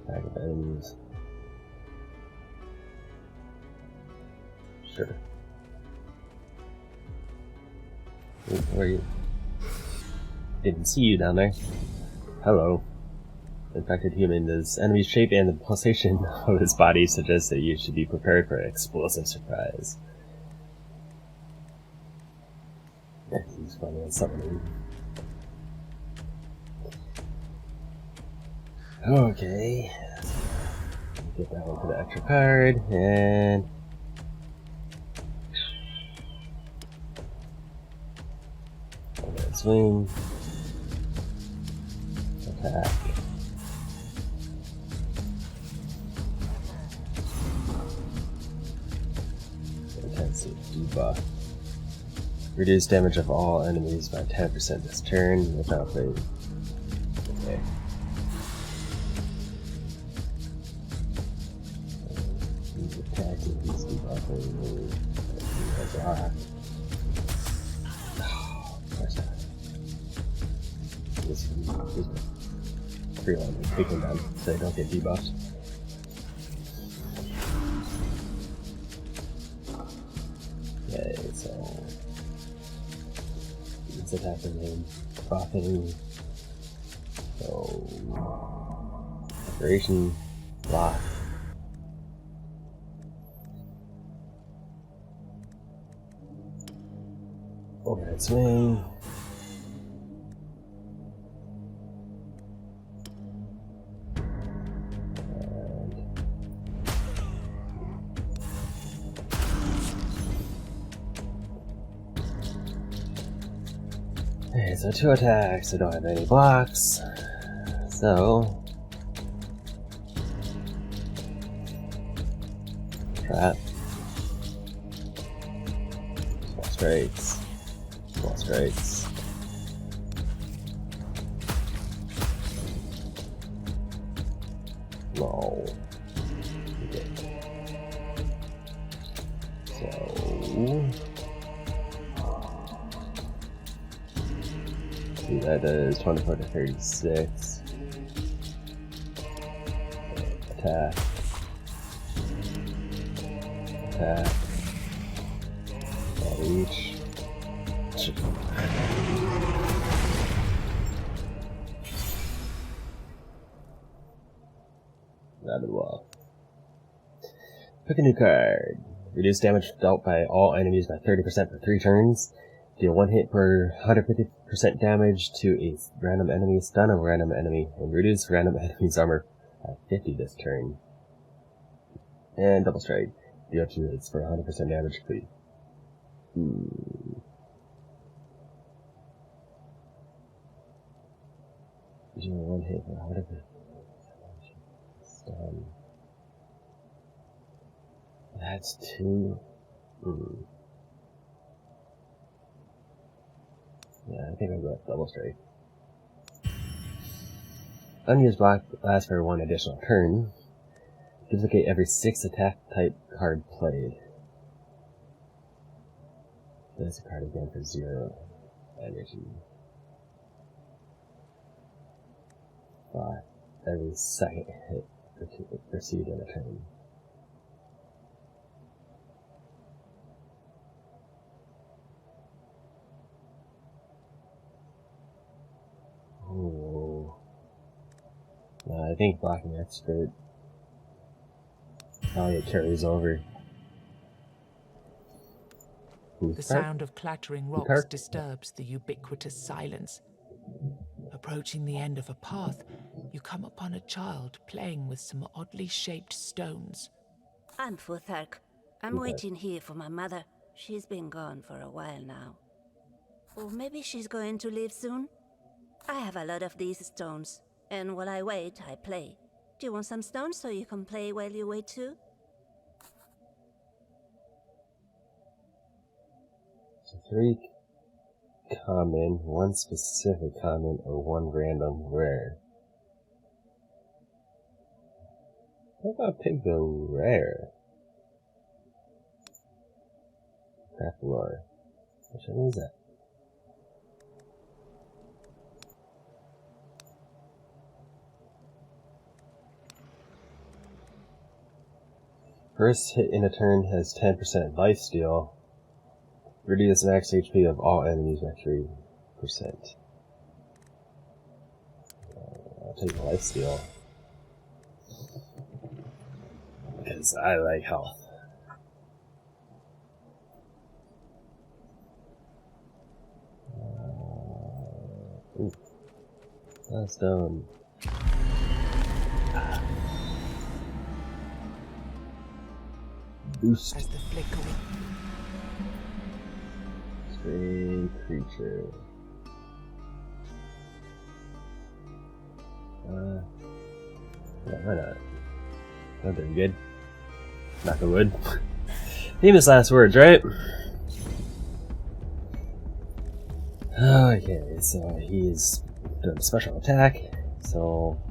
Pack of ends. Sure. Where are you? Didn't see you down there. Hello. Infected human. This enemy's shape and the pulsation of his body suggests that you should be prepared for an explosive surprise. Yeah, he's funny on something. Okay. Get that one for the extra card, and swing. Attack. Intensive debuff. Reduce damage of all enemies by 10% this turn without fade. Okay. He's attacking, he's debuffing. He's a rock. Oh, of course not. This freeland and taking them so they don't get debuffed. Okay, so it's attacking him, profiting. So preparation, block. Overhead swing. Okay, so 2 attacks, I don't have any blocks. So trap. Small strikes. Small strikes. No. Okay. So see, that is 24 to 36. Attack. Attack. That each. Rather well. Pick a new card. Reduce damage dealt by all enemies by 30% for 3 turns. Deal 1 hit per 150% damage to a random enemy, stun a random enemy, and reduce random enemy's armor by 50 this turn. And double strike. Deal 2 hits for 100% damage complete. Deal 1 hit for 100%. That's 2. Yeah, I think I'll go with double strike. Unused block lasts for 1 additional turn. Duplicate every 6 attack type card played. Place a card again for 0 energy. 5. Every second hit received in a turn. Ooh. I think blocking expert probably it carries over. The sound of clattering rocks disturbs the ubiquitous silence. Approaching the end of a path, you come upon a child playing with some oddly shaped stones. I'm Futhark. I'm waiting here for my mother. She's been gone for a while now. Or maybe she's going to leave soon? I have a lot of these stones, and while I wait, I play. Do you want some stones so you can play while you wait too? So 3 common, 1 specific common, or 1 random rare. How about pick the rare? Craft lore. Which one is that? First hit in a turn has 10% lifesteal. Reduce max HP of all enemies by 3%. I'll take lifesteal. Because I like health. Ooh. That's done. Boost. As the flicker Stray creature. Yeah, why not? Not very good. Knock on wood. Famous last words, right? Okay, so he's doing a special attack. So,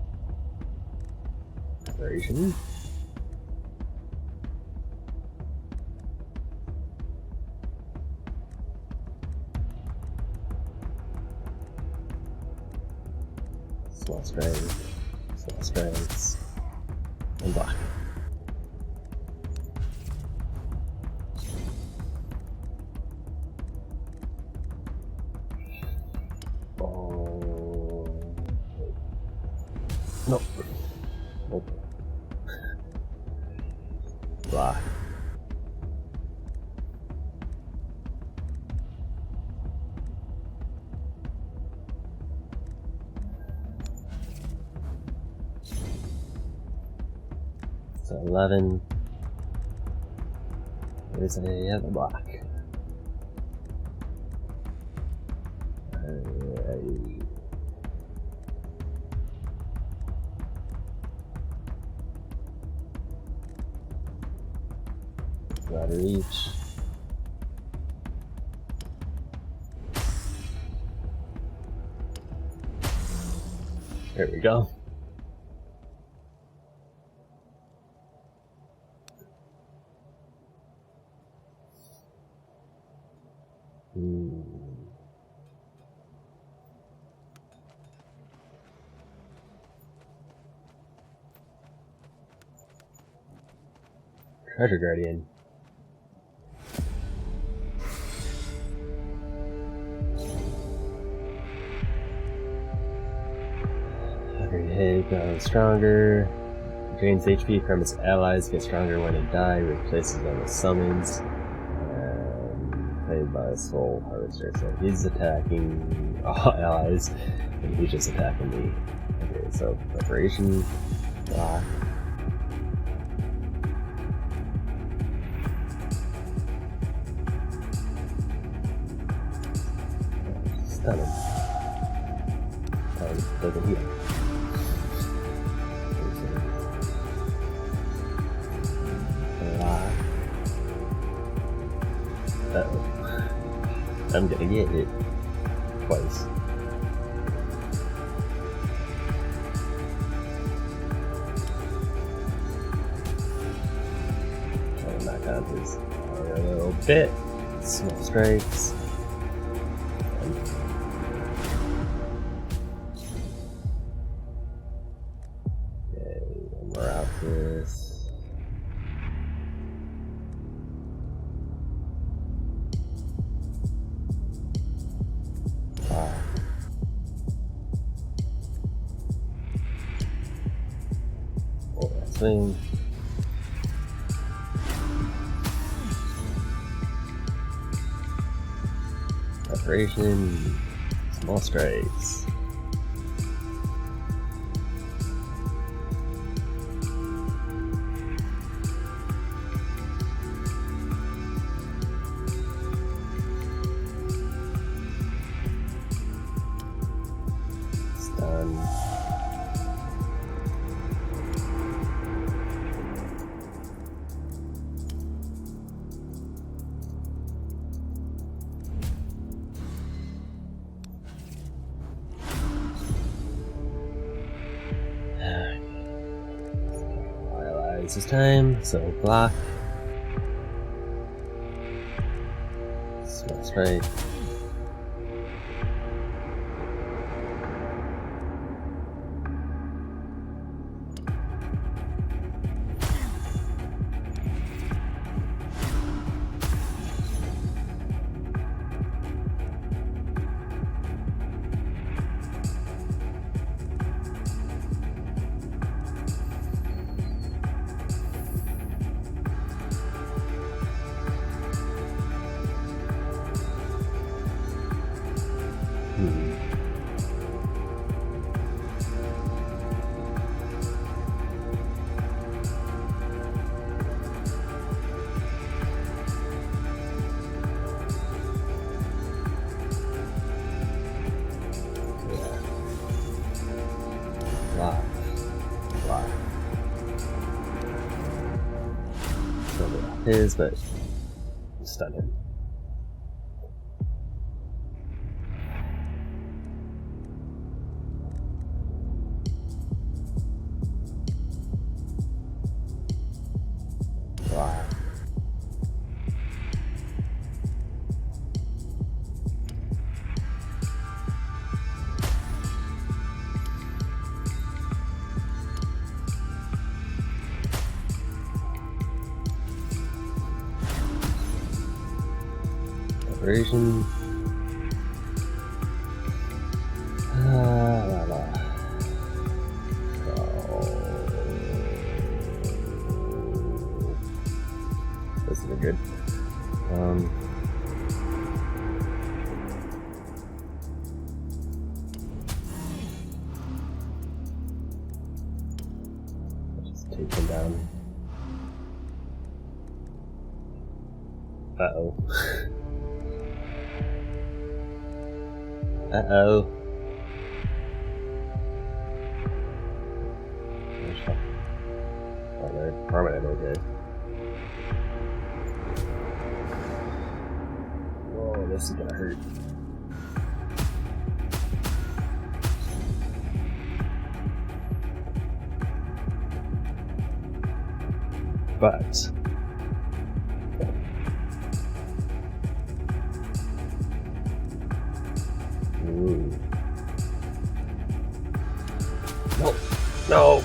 operation. Small strengths, and block. Oh, nope. Nope. Block. So 11 is a other block. Got to reach. There we go. Treasure Guardian. Every hit goes stronger. Drains HP from its allies, gets stronger when it dies, replaces them with summons. Played by a Soul Harvester. So he's attacking all allies, and he's just attacking me. Okay, so preparation, block. Stun him. Doesn't heal. I'm gonna get it twice. Try to knock out this a little bit. Small strikes. Okay, one more out this. Swing. Preparation. Small strikes. Stun. This time, so block. Small strike. Block. Block. Still block his, but stun him. Block. Preparation. This is good. Just take him down. Uh-oh. Uh-oh. Oh, they're permanent, okay. Whoa, this is gonna hurt. But no, no.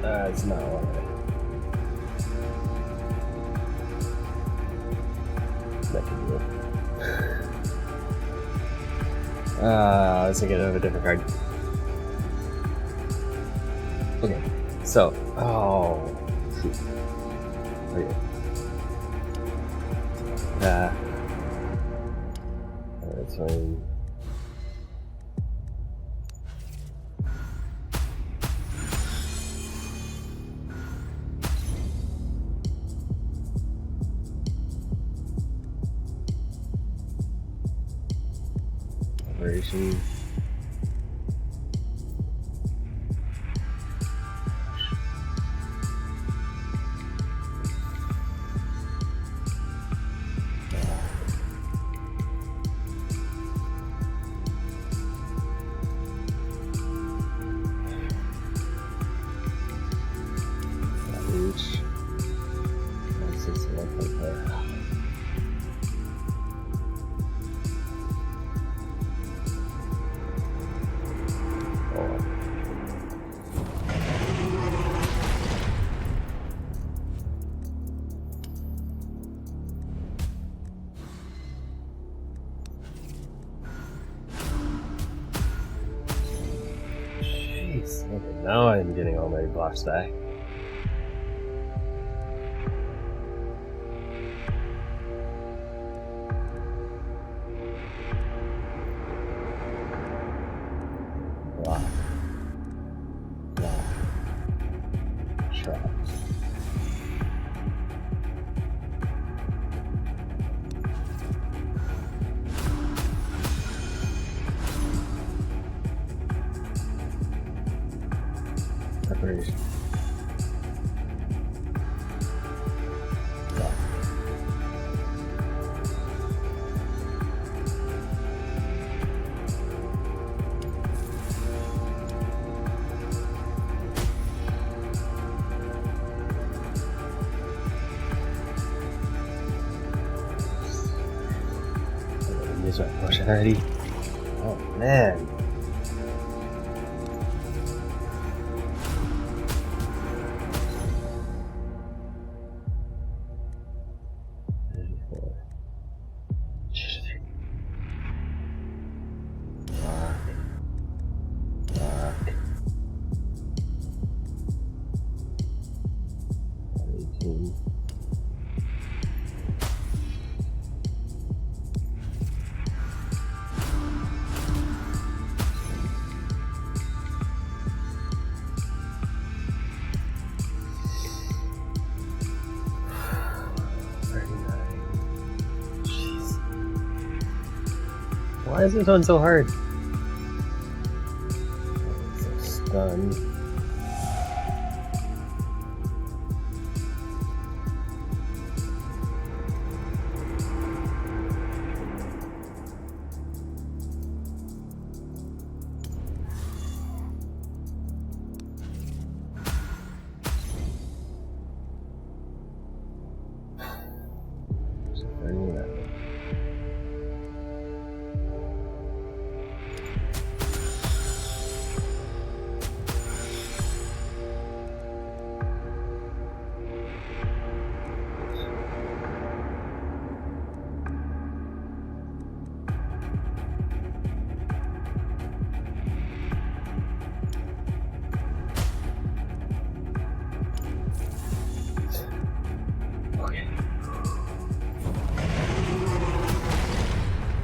That's not alright. That can do it. Let's take it of a different card. Okay, so, shoot. Okay. That's fine. Operation. Jeez. Okay, now I'm getting all my blocks back. Block. Block. Traps. Preparation. Block. Use my potion already. Oh man. Why is this one so hard? So stunned.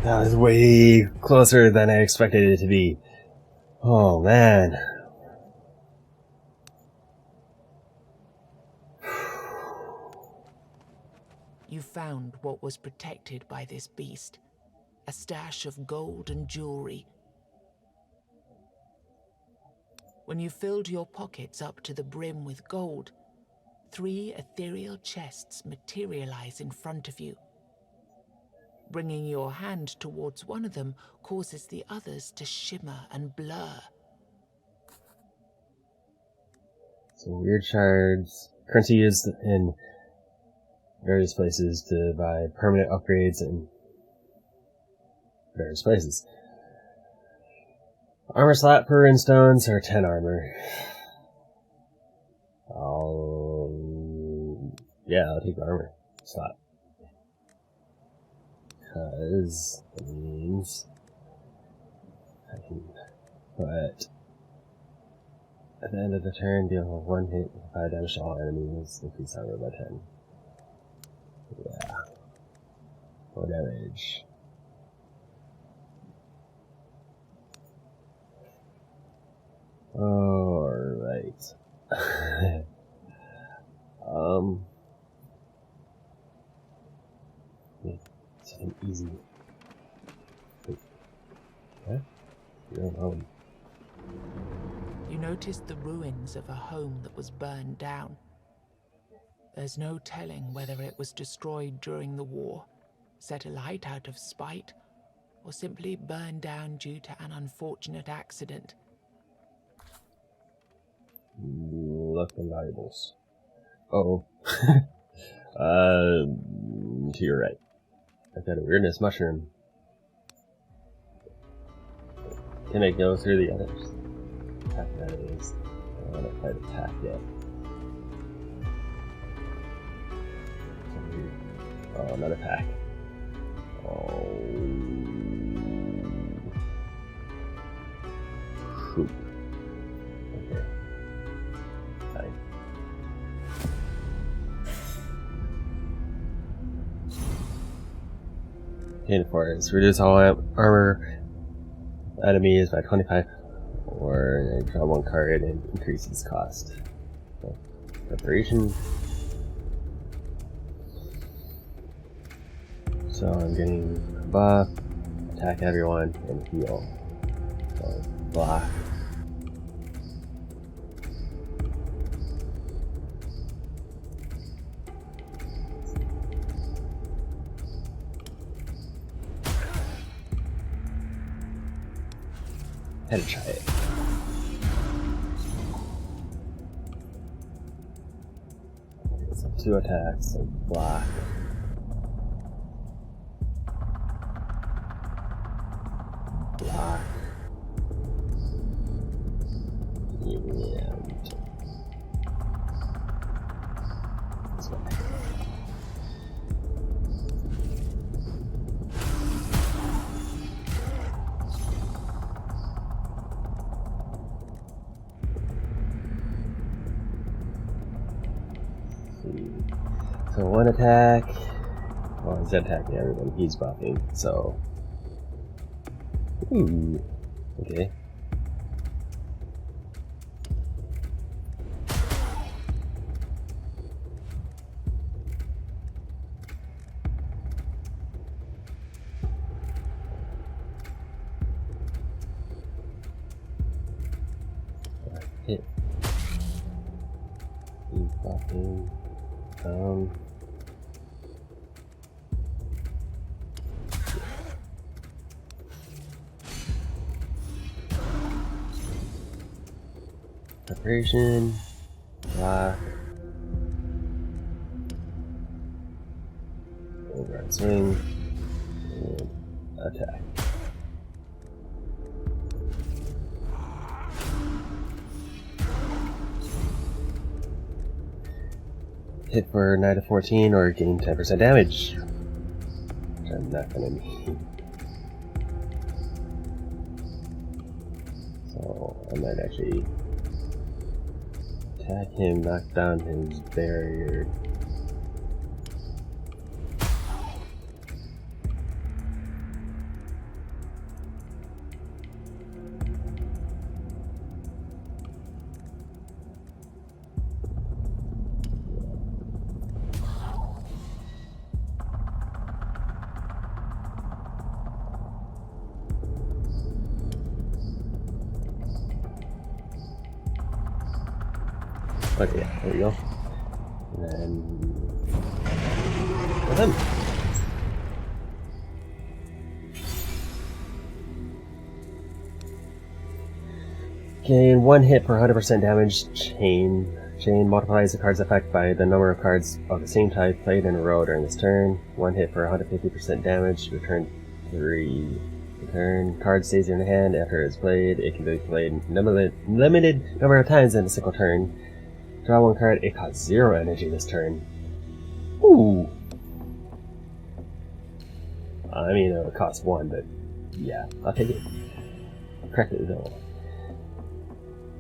That was way closer than I expected it to be. Oh man. You found what was protected by this beast. A stash of gold and jewelry. When you filled your pockets up to the brim with gold, 3 ethereal chests materialize in front of you. Bringing your hand towards one of them causes the others to shimmer and blur. Some weird shards. Currency used in various places to buy permanent upgrades in various places. Armor slot per runestone, or 10 armor. I'll take the armor slot. Because it means I can put at the end of the turn deal 1 hit 5 damage to all enemies, increase armor by 10. Yeah. 4 damage. Alright. Something easy. Wait. What? You're alone. You noticed the ruins of a home that was burned down. There's no telling whether it was destroyed during the war, set alight out of spite, or simply burned down due to an unfortunate accident. Left the valuables. Uh-oh. To your right. I've got a weirdness mushroom. Can I go through the others? Attack that is. I don't want to fight attack yet. Oh, another pack. Oh. Shoot. Tainted Forest. Reduce all armor enemies by 25, or draw one card and increase its cost. So, preparation. So I'm getting a buff, attack everyone, and heal. So block. Had to try it. So 2 attacks, so block. Block. And this way. So 1 attack. Well, he's attacking everyone. He's buffing. So. Ooh. Okay. Hit. He's buffing. Preparation, block, override swing, and attack. Hit for 9 to 14 or gain 10% damage, which I'm not gonna need. So I might actually attack him, knock down his barrier. Okay, yeah, there we go. And then kill him. Gain 1 hit for 100% damage. Chain multiplies the card's effect by the number of cards of the same type played in a row during this turn. 1 hit for 150% damage. Return 3. Return card stays in your hand after it's played. It can be played limited number of times in a single turn. Draw 1 card. It costs 0 energy this turn. Ooh. I mean, it would cost 1, but yeah, I'll take it. Correctly though.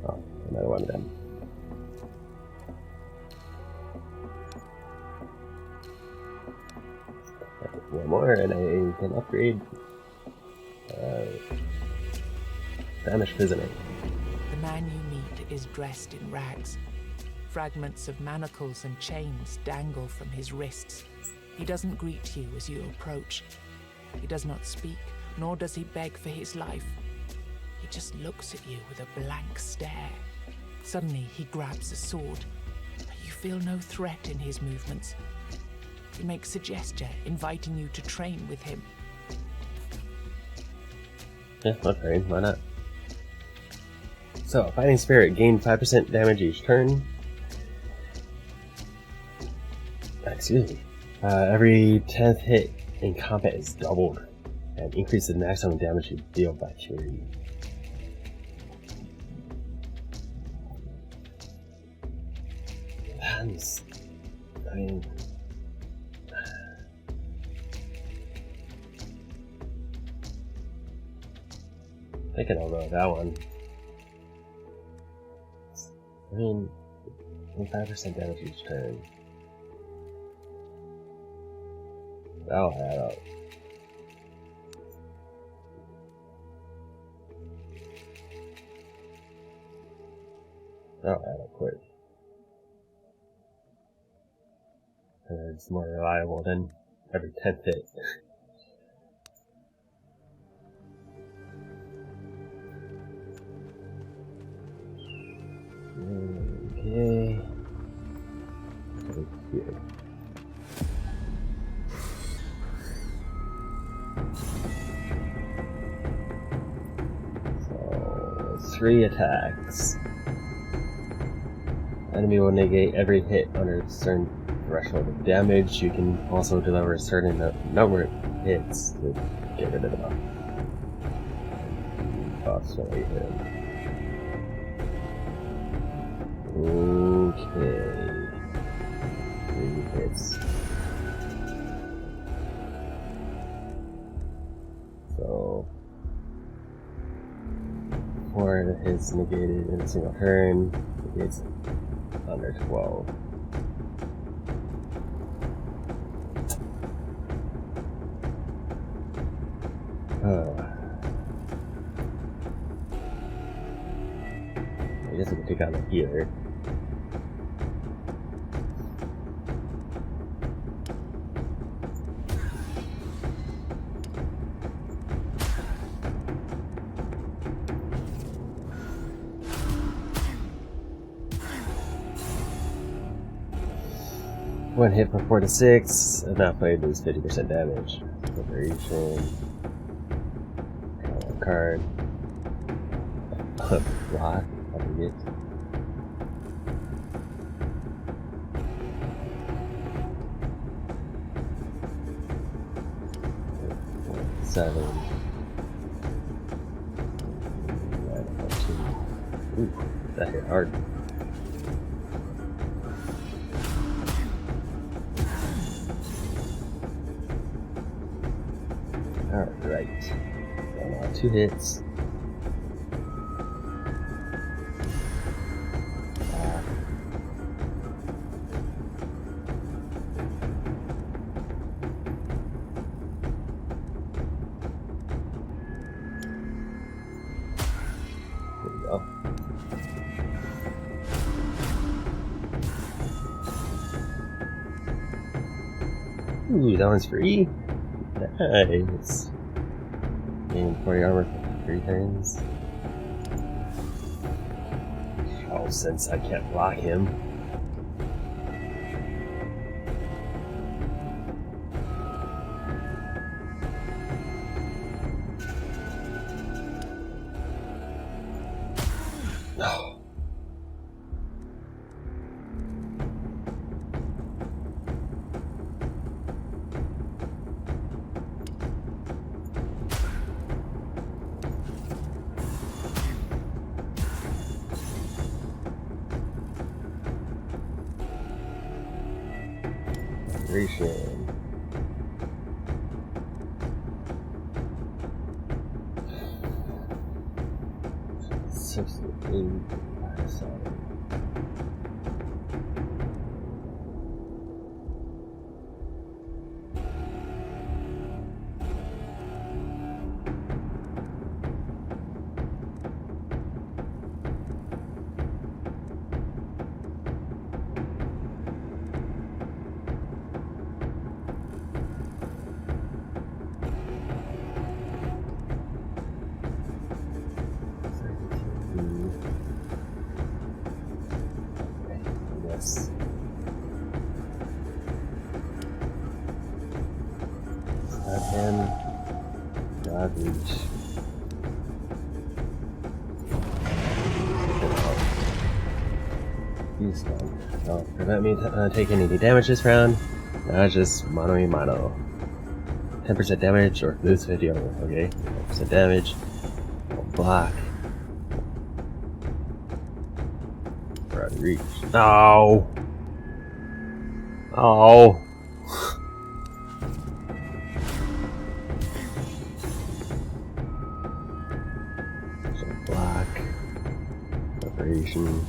Oh, another one of them. One more, and I can upgrade. Famished prisoner. The man you meet is dressed in rags. Fragments of manacles and chains dangle from his wrists. He doesn't greet you as you approach. He does not speak, nor does he beg for his life. He just looks at you with a blank stare. Suddenly, he grabs a sword. You feel no threat in his movements. He makes a gesture, inviting you to train with him. Yeah, I'll train. Why not? So, Fighting Spirit, gain 5% damage each turn. Excuse me. Every 10th hit in combat is doubled, and increases the maximum damage you deal by 3. Depends. I mean, I think I'll go with that one. I mean, 5% damage each turn. That'll add up. Oh, that'll quit. It's more reliable than every 10th hit. Okay. Over here. So, 3 attacks. Enemy will negate every hit under a certain threshold of damage. You can also deliver a certain number of hits to get rid of them. Constantly hit him. Okay. 3 hits. So 4 hits negated in a single turn. It's under 12. I guess I can take out the healer. One hit for 4 to 6, and that play lose 50% damage. Preparation. Draw 1 card. Block. I forget. Seven. 9, 14. Ooh, that hit hard. Alright. So now 2 hits. There we go. Ooh, that one's free. Nice. Gain 40 armor for 3 turns. Oh, since I can't block him. No. Vibration. Stab him. God reach. He's done. Don't prevent me taking any damage this round. Now just mano a mano. 10% damage or lose 50 armor. Okay, 10% damage. Block. God reach. No! Oh! Block. Preparation.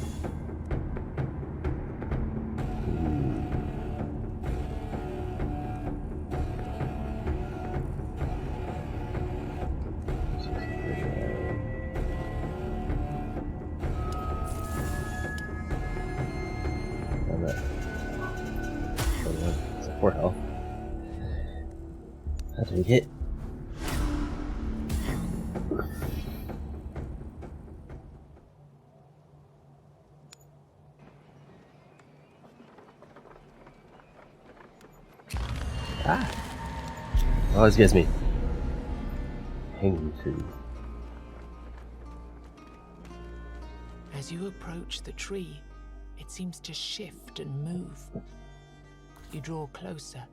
4 health. I'll take it. Ah! Always gets me. Hanging tree. As you approach the tree, it seems to shift and move. You draw closer,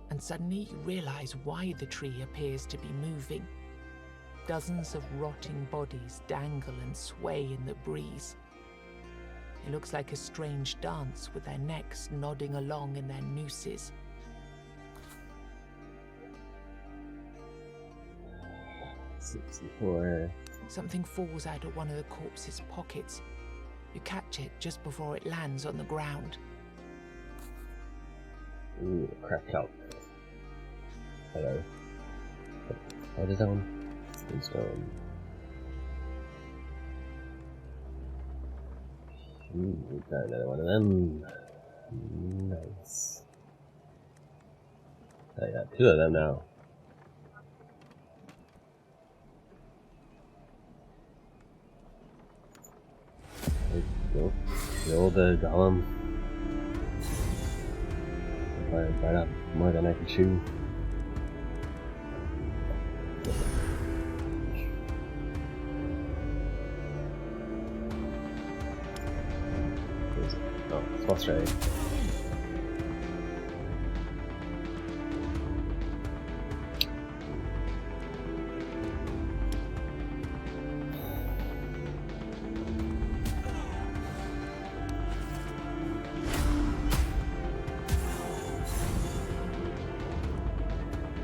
and suddenly you realize why the tree appears to be moving. Dozens of rotting bodies dangle and sway in the breeze. It looks like a strange dance with their necks nodding along in their nooses. Something falls out of one of the corpse's pockets. You catch it just before it lands on the ground. Ooh, cracked out. Hello. What is that one? Stone. Ooh, we've got another one of them. Nice. I got 2 of them now. Kill the golem. If I bite up more than I can chew. Oh, it's frustrating.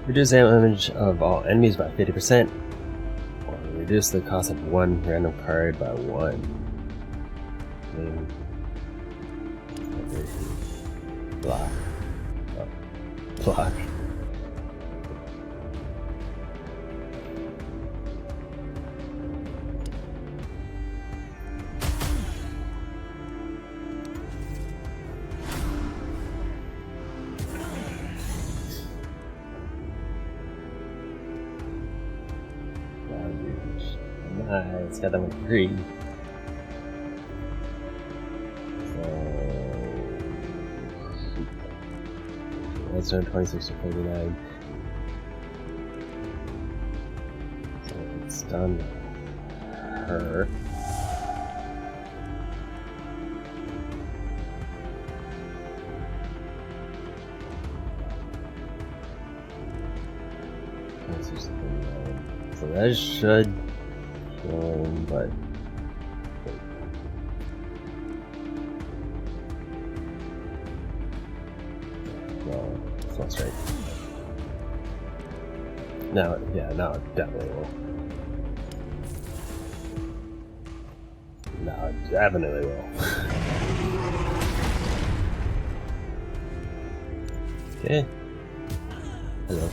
Reduce damage of all enemies by 50%, or reduce the cost of 1 random card by 1. Block. Oh. Block. Nice, got that one for free. So let's turn 26 to 49. So it's done her. So that should kill him, but no, it's not straight. No, yeah, no, it definitely will. No, it definitely will. Okay. Hello.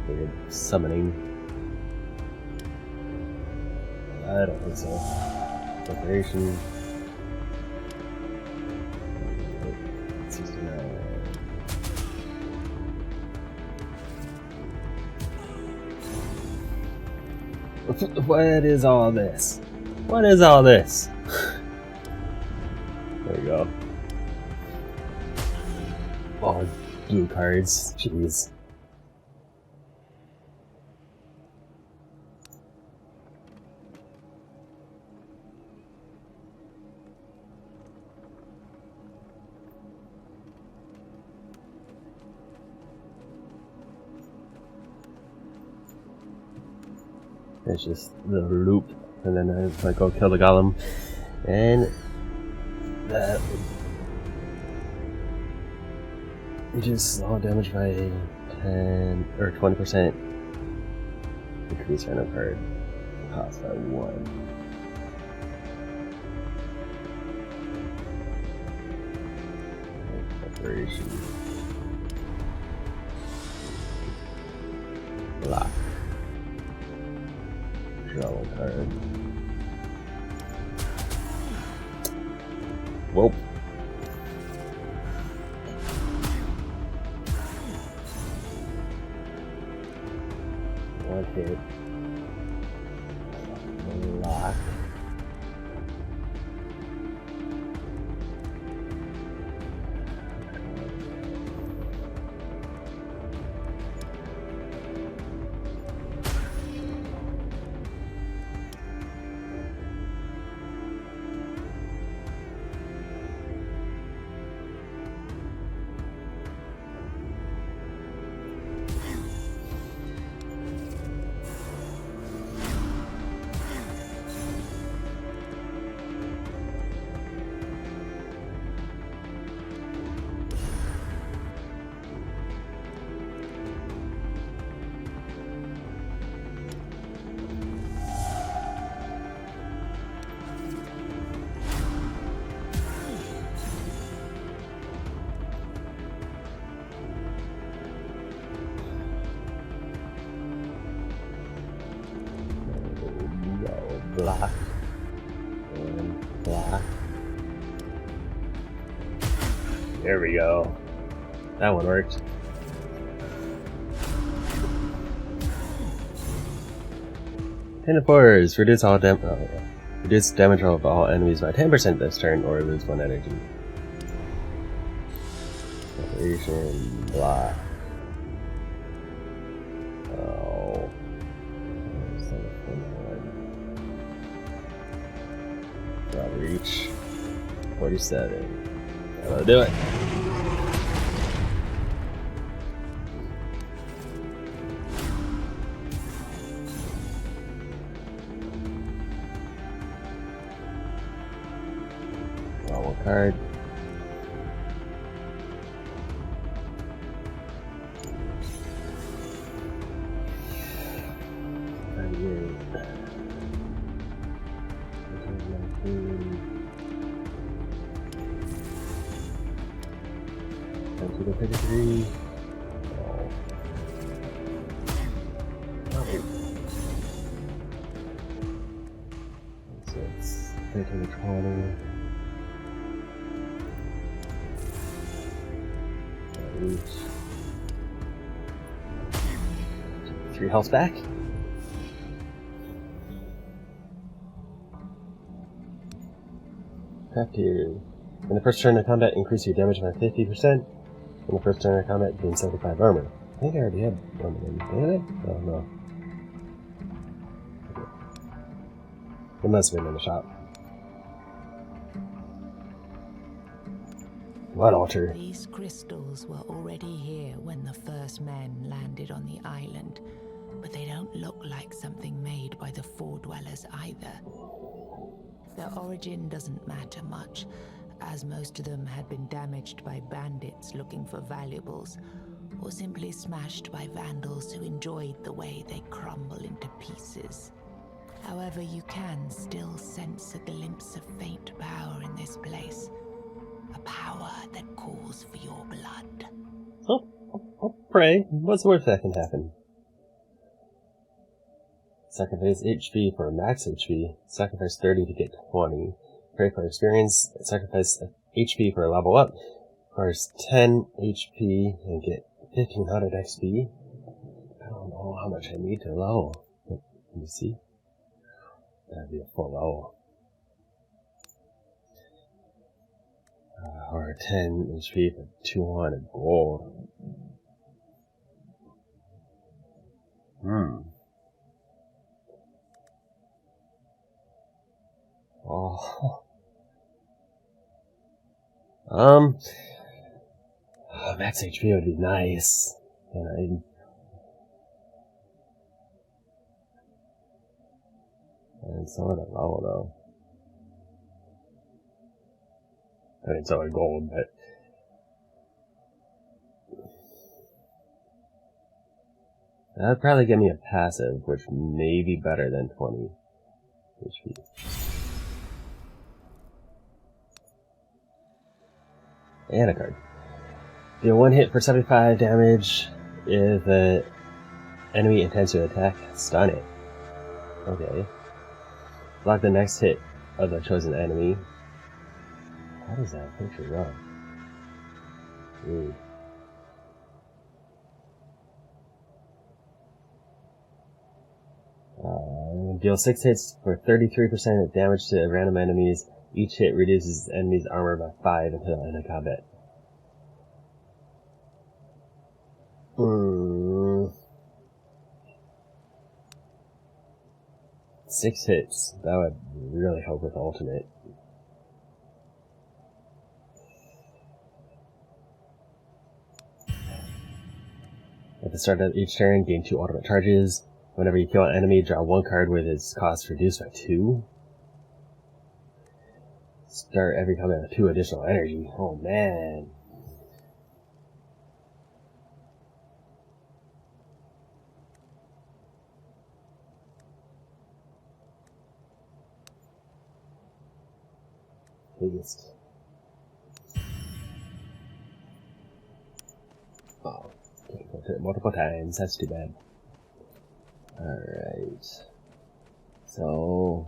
Weird summoning. I don't think so. Preparation. 69. What is all this? What is all this? There we go. Oh, blue cards. Jeez. It's just the loop, and then I go kill the golem, and that reduces all damage by 10 or 20%. Increase random card cost by 1. Preparation. Lock. Draw one card. Whoa. Block. Block and block. There we go. That one worked. Tainted Force. Reduce damage of all enemies by 10% this turn, or lose 1 energy. Separation. Block. Oh. Reach 47. That'll do it. One card. To the 33. Oh. Okay. So it's 13 to 20. Reach. 3 health back. Craft here. In the first turn of combat, increase your damage by 50%. In the first turn of combat, gain 75 armor. I think I already had armor in. Did I? Oh no. Okay. It must have been in the shop. Blood altar. These crystals were already here when the first men landed on the island, but they don't look like something made by the Four Dwellers either. Their origin doesn't matter much, as most of them had been damaged by bandits looking for valuables, or simply smashed by vandals who enjoyed the way they crumble into pieces. However, you can still sense a glimpse of faint power in this place. A power that calls for your blood. Oh, pray. What's the worst that can happen? Sacrifice HP for max HP. Sacrifice 30 to get 20. Pray for experience. Sacrifice HP for a level up. Requires 10 HP and get 1500 XP. I don't know how much I need to level. Let me see. That'd be a full level. Or 10 HP for 200 gold. Oh. Max HP would be nice. And so at a level though. I mean, so at gold, but that'd probably give me a passive, which may be better than 20 HP. And a card. Deal 1 hit for 75 damage. If the enemy intends to attack, stun it. Okay. Block the next hit of the chosen enemy. How does that picture run? Ooh. Deal 6 hits for 33% damage to random enemies. Each hit reduces the enemy's armor by 5 until the end of combat. 6 hits. That would really help with ultimate. At the start of each turn, gain 2 ultimate charges. Whenever you kill an enemy, draw 1 card with its cost reduced by 2. Start every combat with 2 additional energy. Oh man. Biggest. Oh, can't go to it multiple times. That's too bad. Alright. So.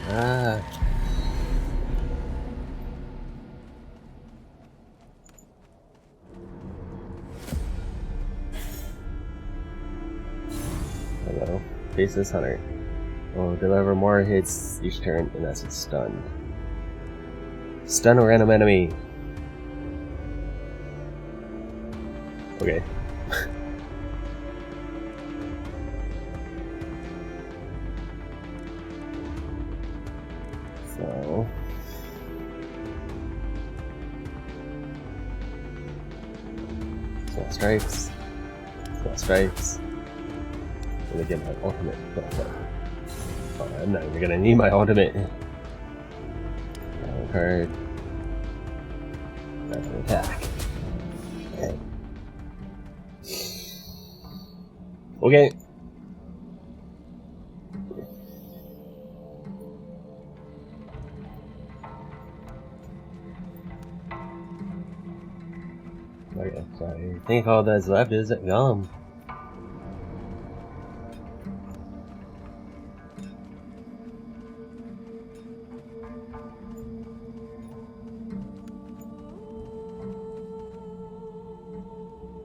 I don't know. Face this hunter. Will deliver more hits each turn unless it's stunned. Stun a random enemy. Okay. So. Small strikes. Small strikes. And again, my ultimate. Oh, I'm not even gonna need my ultimate. Card. That's an attack. Okay. Okay, so I think all that's left is gum.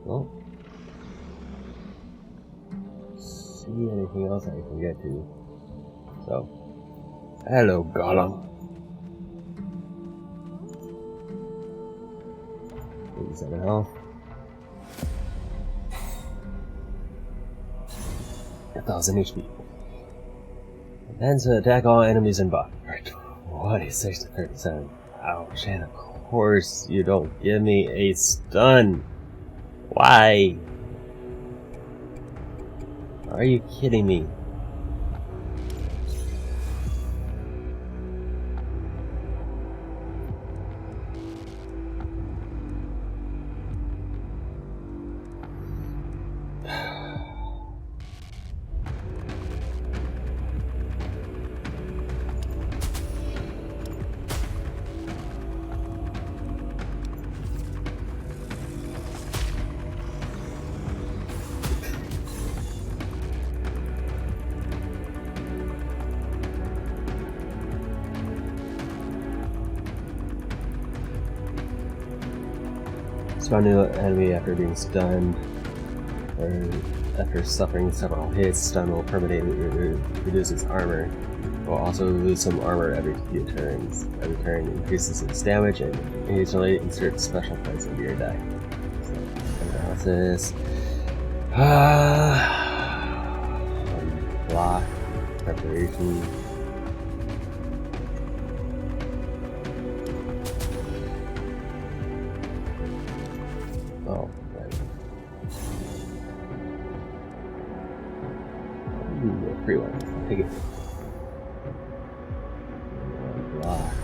Well, see anything else I can get to. So, hello, Gollum. 87 health. 1000 HP. Then to attack all enemies in buff. 26 to 37. Ouch, and of course you don't give me a stun. Why? Are you kidding me? Spawn new enemy after being stunned, or after suffering several hits. Stun will permanently reduce its armor. Will also lose some armor every few turns. Every turn increases its damage, and occasionally insert special points into your deck. So, analysis. Block. Preparation. Oh, right. Ooh, a free one. I'll take it. Block.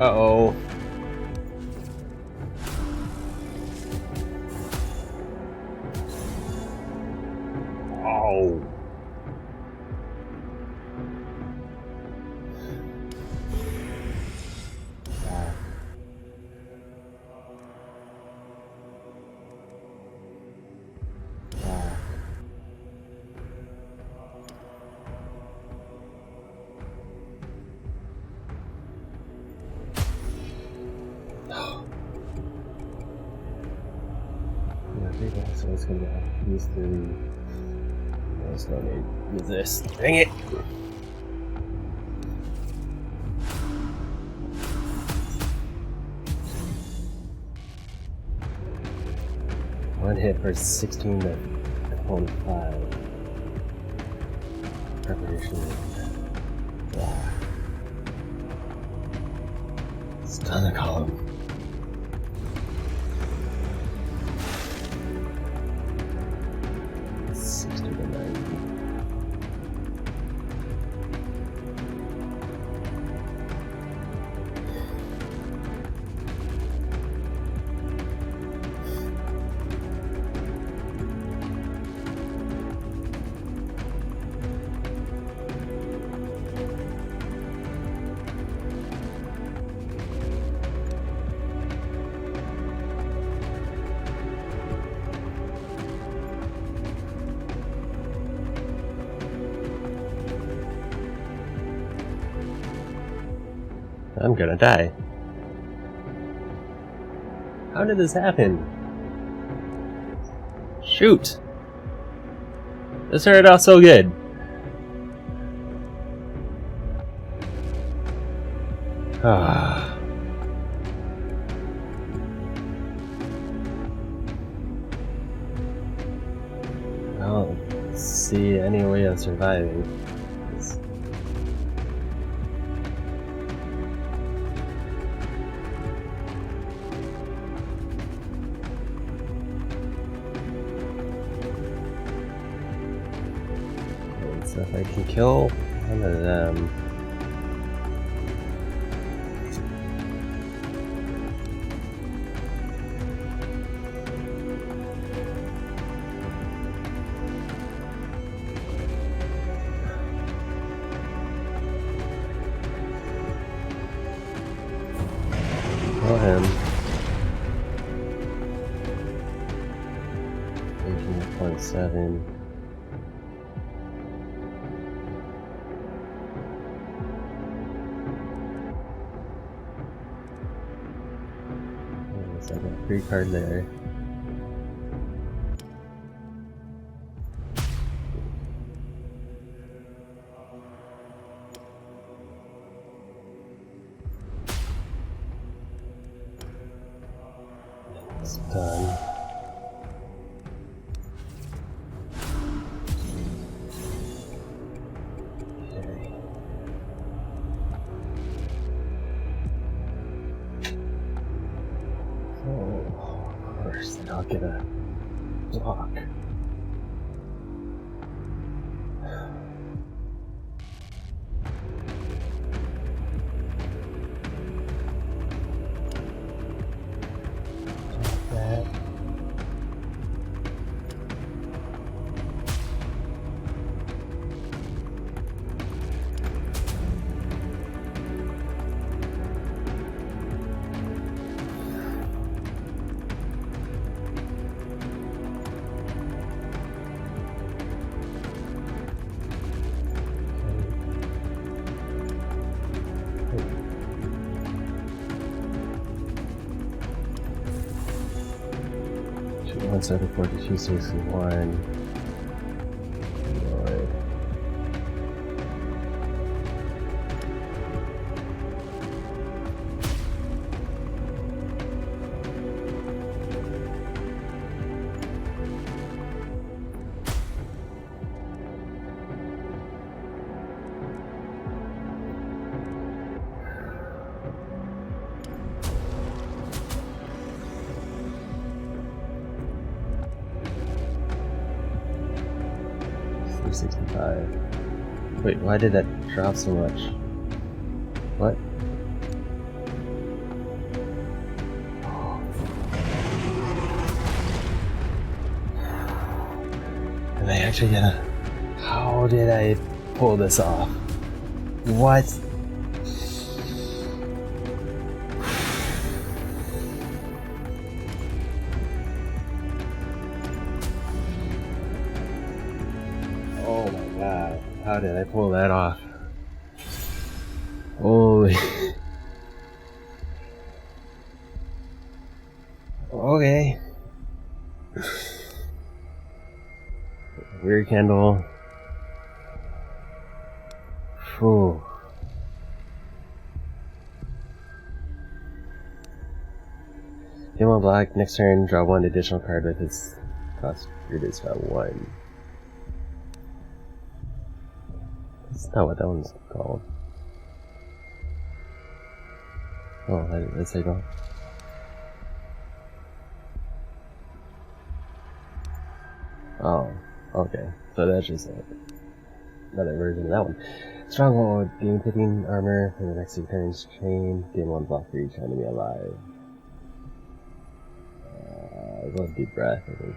Uh-oh. Oh. So it's gonna have these three. It's gonna need resist. Dang it! One hit for 16 to 25. Preparation. Stun the column. I'm gonna die. How did this happen? Shoot! This started out so good. Ah. I don't see any way of surviving. So if I can kill one of them. Kill him. 18.7. So I got a free card there. It's done. Okay. Then I'll get a block. Like that. One 742, 61. Lord. $365. Wait, why did that drop so much? What? actually gonna... How did I pull this off? What? Oh my god. How did I pull that off? Holy... Okay. Weird candle. Whew. Game on black, next turn, draw one additional card with its cost reduced by 1. That's not what that one's called. Oh, that's say go. Oh, okay. So that's just another version of that one. Stronghold, gain 15 armor for the next 2 turns. Chain, gain 1 block for each enemy alive. Go deep breath, I think.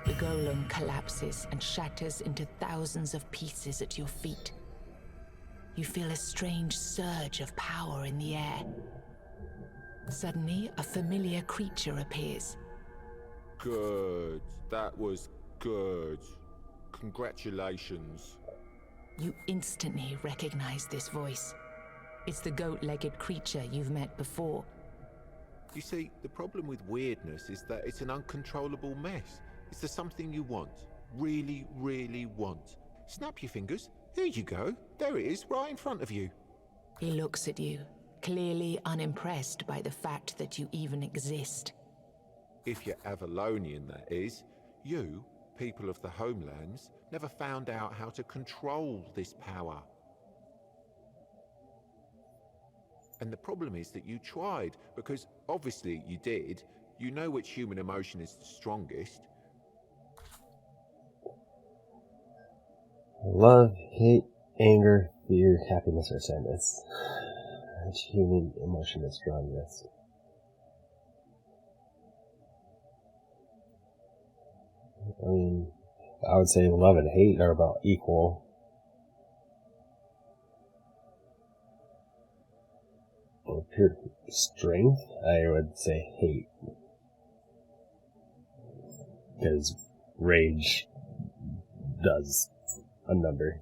The golem collapses and shatters into thousands of pieces at your feet. You feel a strange surge of power in the air. Suddenly, a familiar creature appears. Good. That was good. Congratulations. You instantly recognize this voice. It's the goat-legged creature you've met before. You see, the problem with weirdness is that it's an uncontrollable mess. It's the something you want. Really, really want. Snap your fingers. Here you go. There it is, right in front of you. He looks at you, clearly unimpressed by the fact that you even exist. If you're Avalonian, that is. You, people of the homelands, never found out how to control this power. And the problem is that you tried, because obviously you did. You know which human emotion is the strongest. Love, hate, anger, fear, happiness, or sadness. Which human emotion is strongest? I mean, I would say love and hate are about equal. For pure strength, I would say hate. Because rage does a number.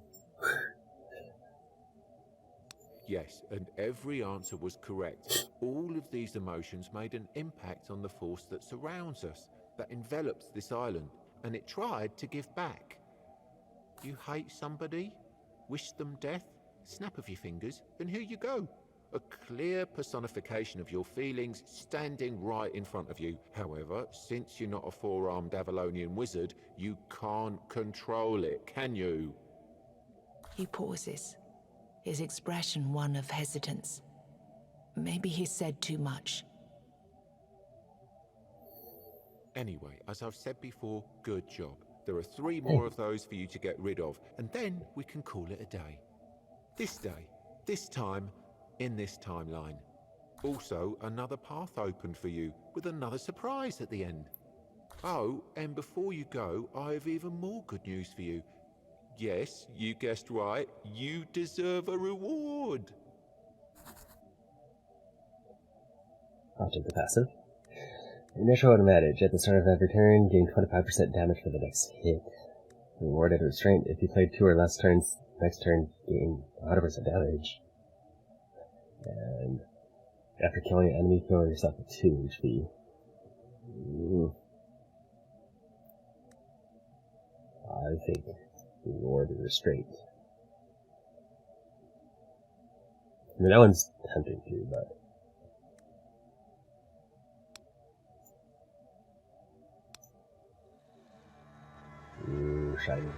Yes, and every answer was correct. All of these emotions made an impact on the force that surrounds us, that envelops this island, and it tried to give back. You hate somebody? Wish them death? Snap of your fingers, and here you go. A clear personification of your feelings standing right in front of you. However, since you're not a four-armed Avalonian wizard, you can't control it, can you? He pauses, his expression one of hesitance. Maybe he said too much. Anyway, as I've said before, good job. There are 3 more of those for you to get rid of, and then we can call it a day. This day, this time, in this timeline. Also, another path opened for you, with another surprise at the end. Oh, and before you go, I have even more good news for you. Yes, you guessed right, you deserve a reward. I'll take the passive. Initial advantage. At the start of every turn, gain 25% damage for the next hit. Rewarded restraint. If you played 2 or less turns, next turn gain 100% damage. And after killing an enemy, heal yourself with 2 HP. I think rewarded restraint. I mean, that one's tempting too, but... Ooh, shiny.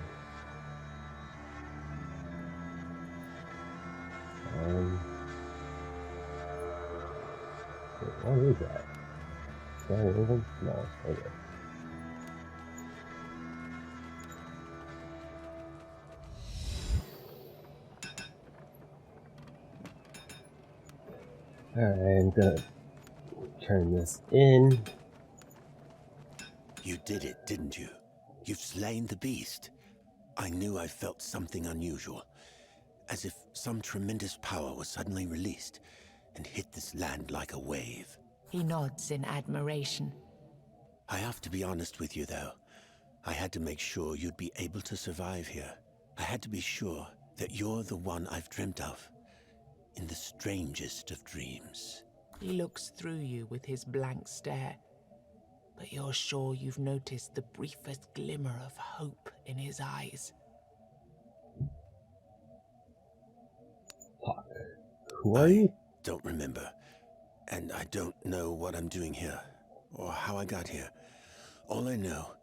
What is that? Is that anything? No, okay. Alright, I'm gonna turn this in. You did it, didn't you? You've slain the beast. I knew I felt something unusual, as if some tremendous power was suddenly released and hit this land like a wave. He nods in admiration. I have to be honest with you, though. I had to make sure you'd be able to survive here. I had to be sure that you're the one I've dreamt of, in the strangest of dreams. He looks through you with his blank stare, but you're sure you've noticed the briefest glimmer of hope in his eyes. Fuck. Who are you? Don't remember, and I don't know what I'm doing here, or how I got here. All I know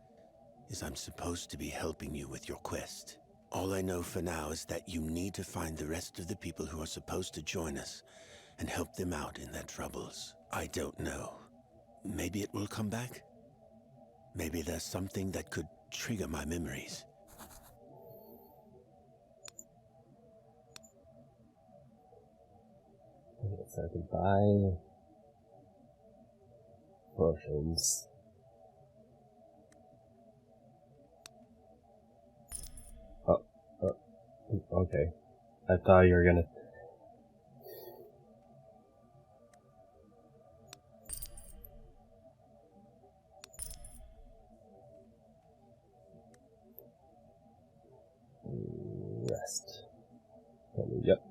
is I'm supposed to be helping you with your quest. All I know for now is that you need to find the rest of the people who are supposed to join us and help them out in their troubles. I don't know. Maybe it will come back? Maybe there's something that could trigger my memories. So I can buy potions. Okay. I thought you were gonna... Rest. Yep.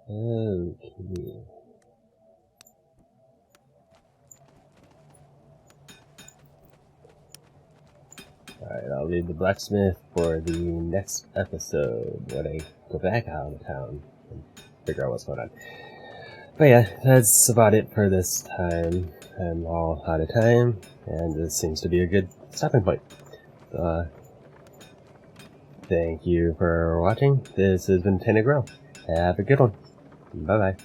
Okay. Alright, I'll leave the blacksmith for the next episode when I go back out of town and figure out what's going on. But yeah, that's about it for this time. I'm all out of time, and this seems to be a good stopping point. Thank you for watching. This has been Tainted Grail. Have a good one. Bye bye.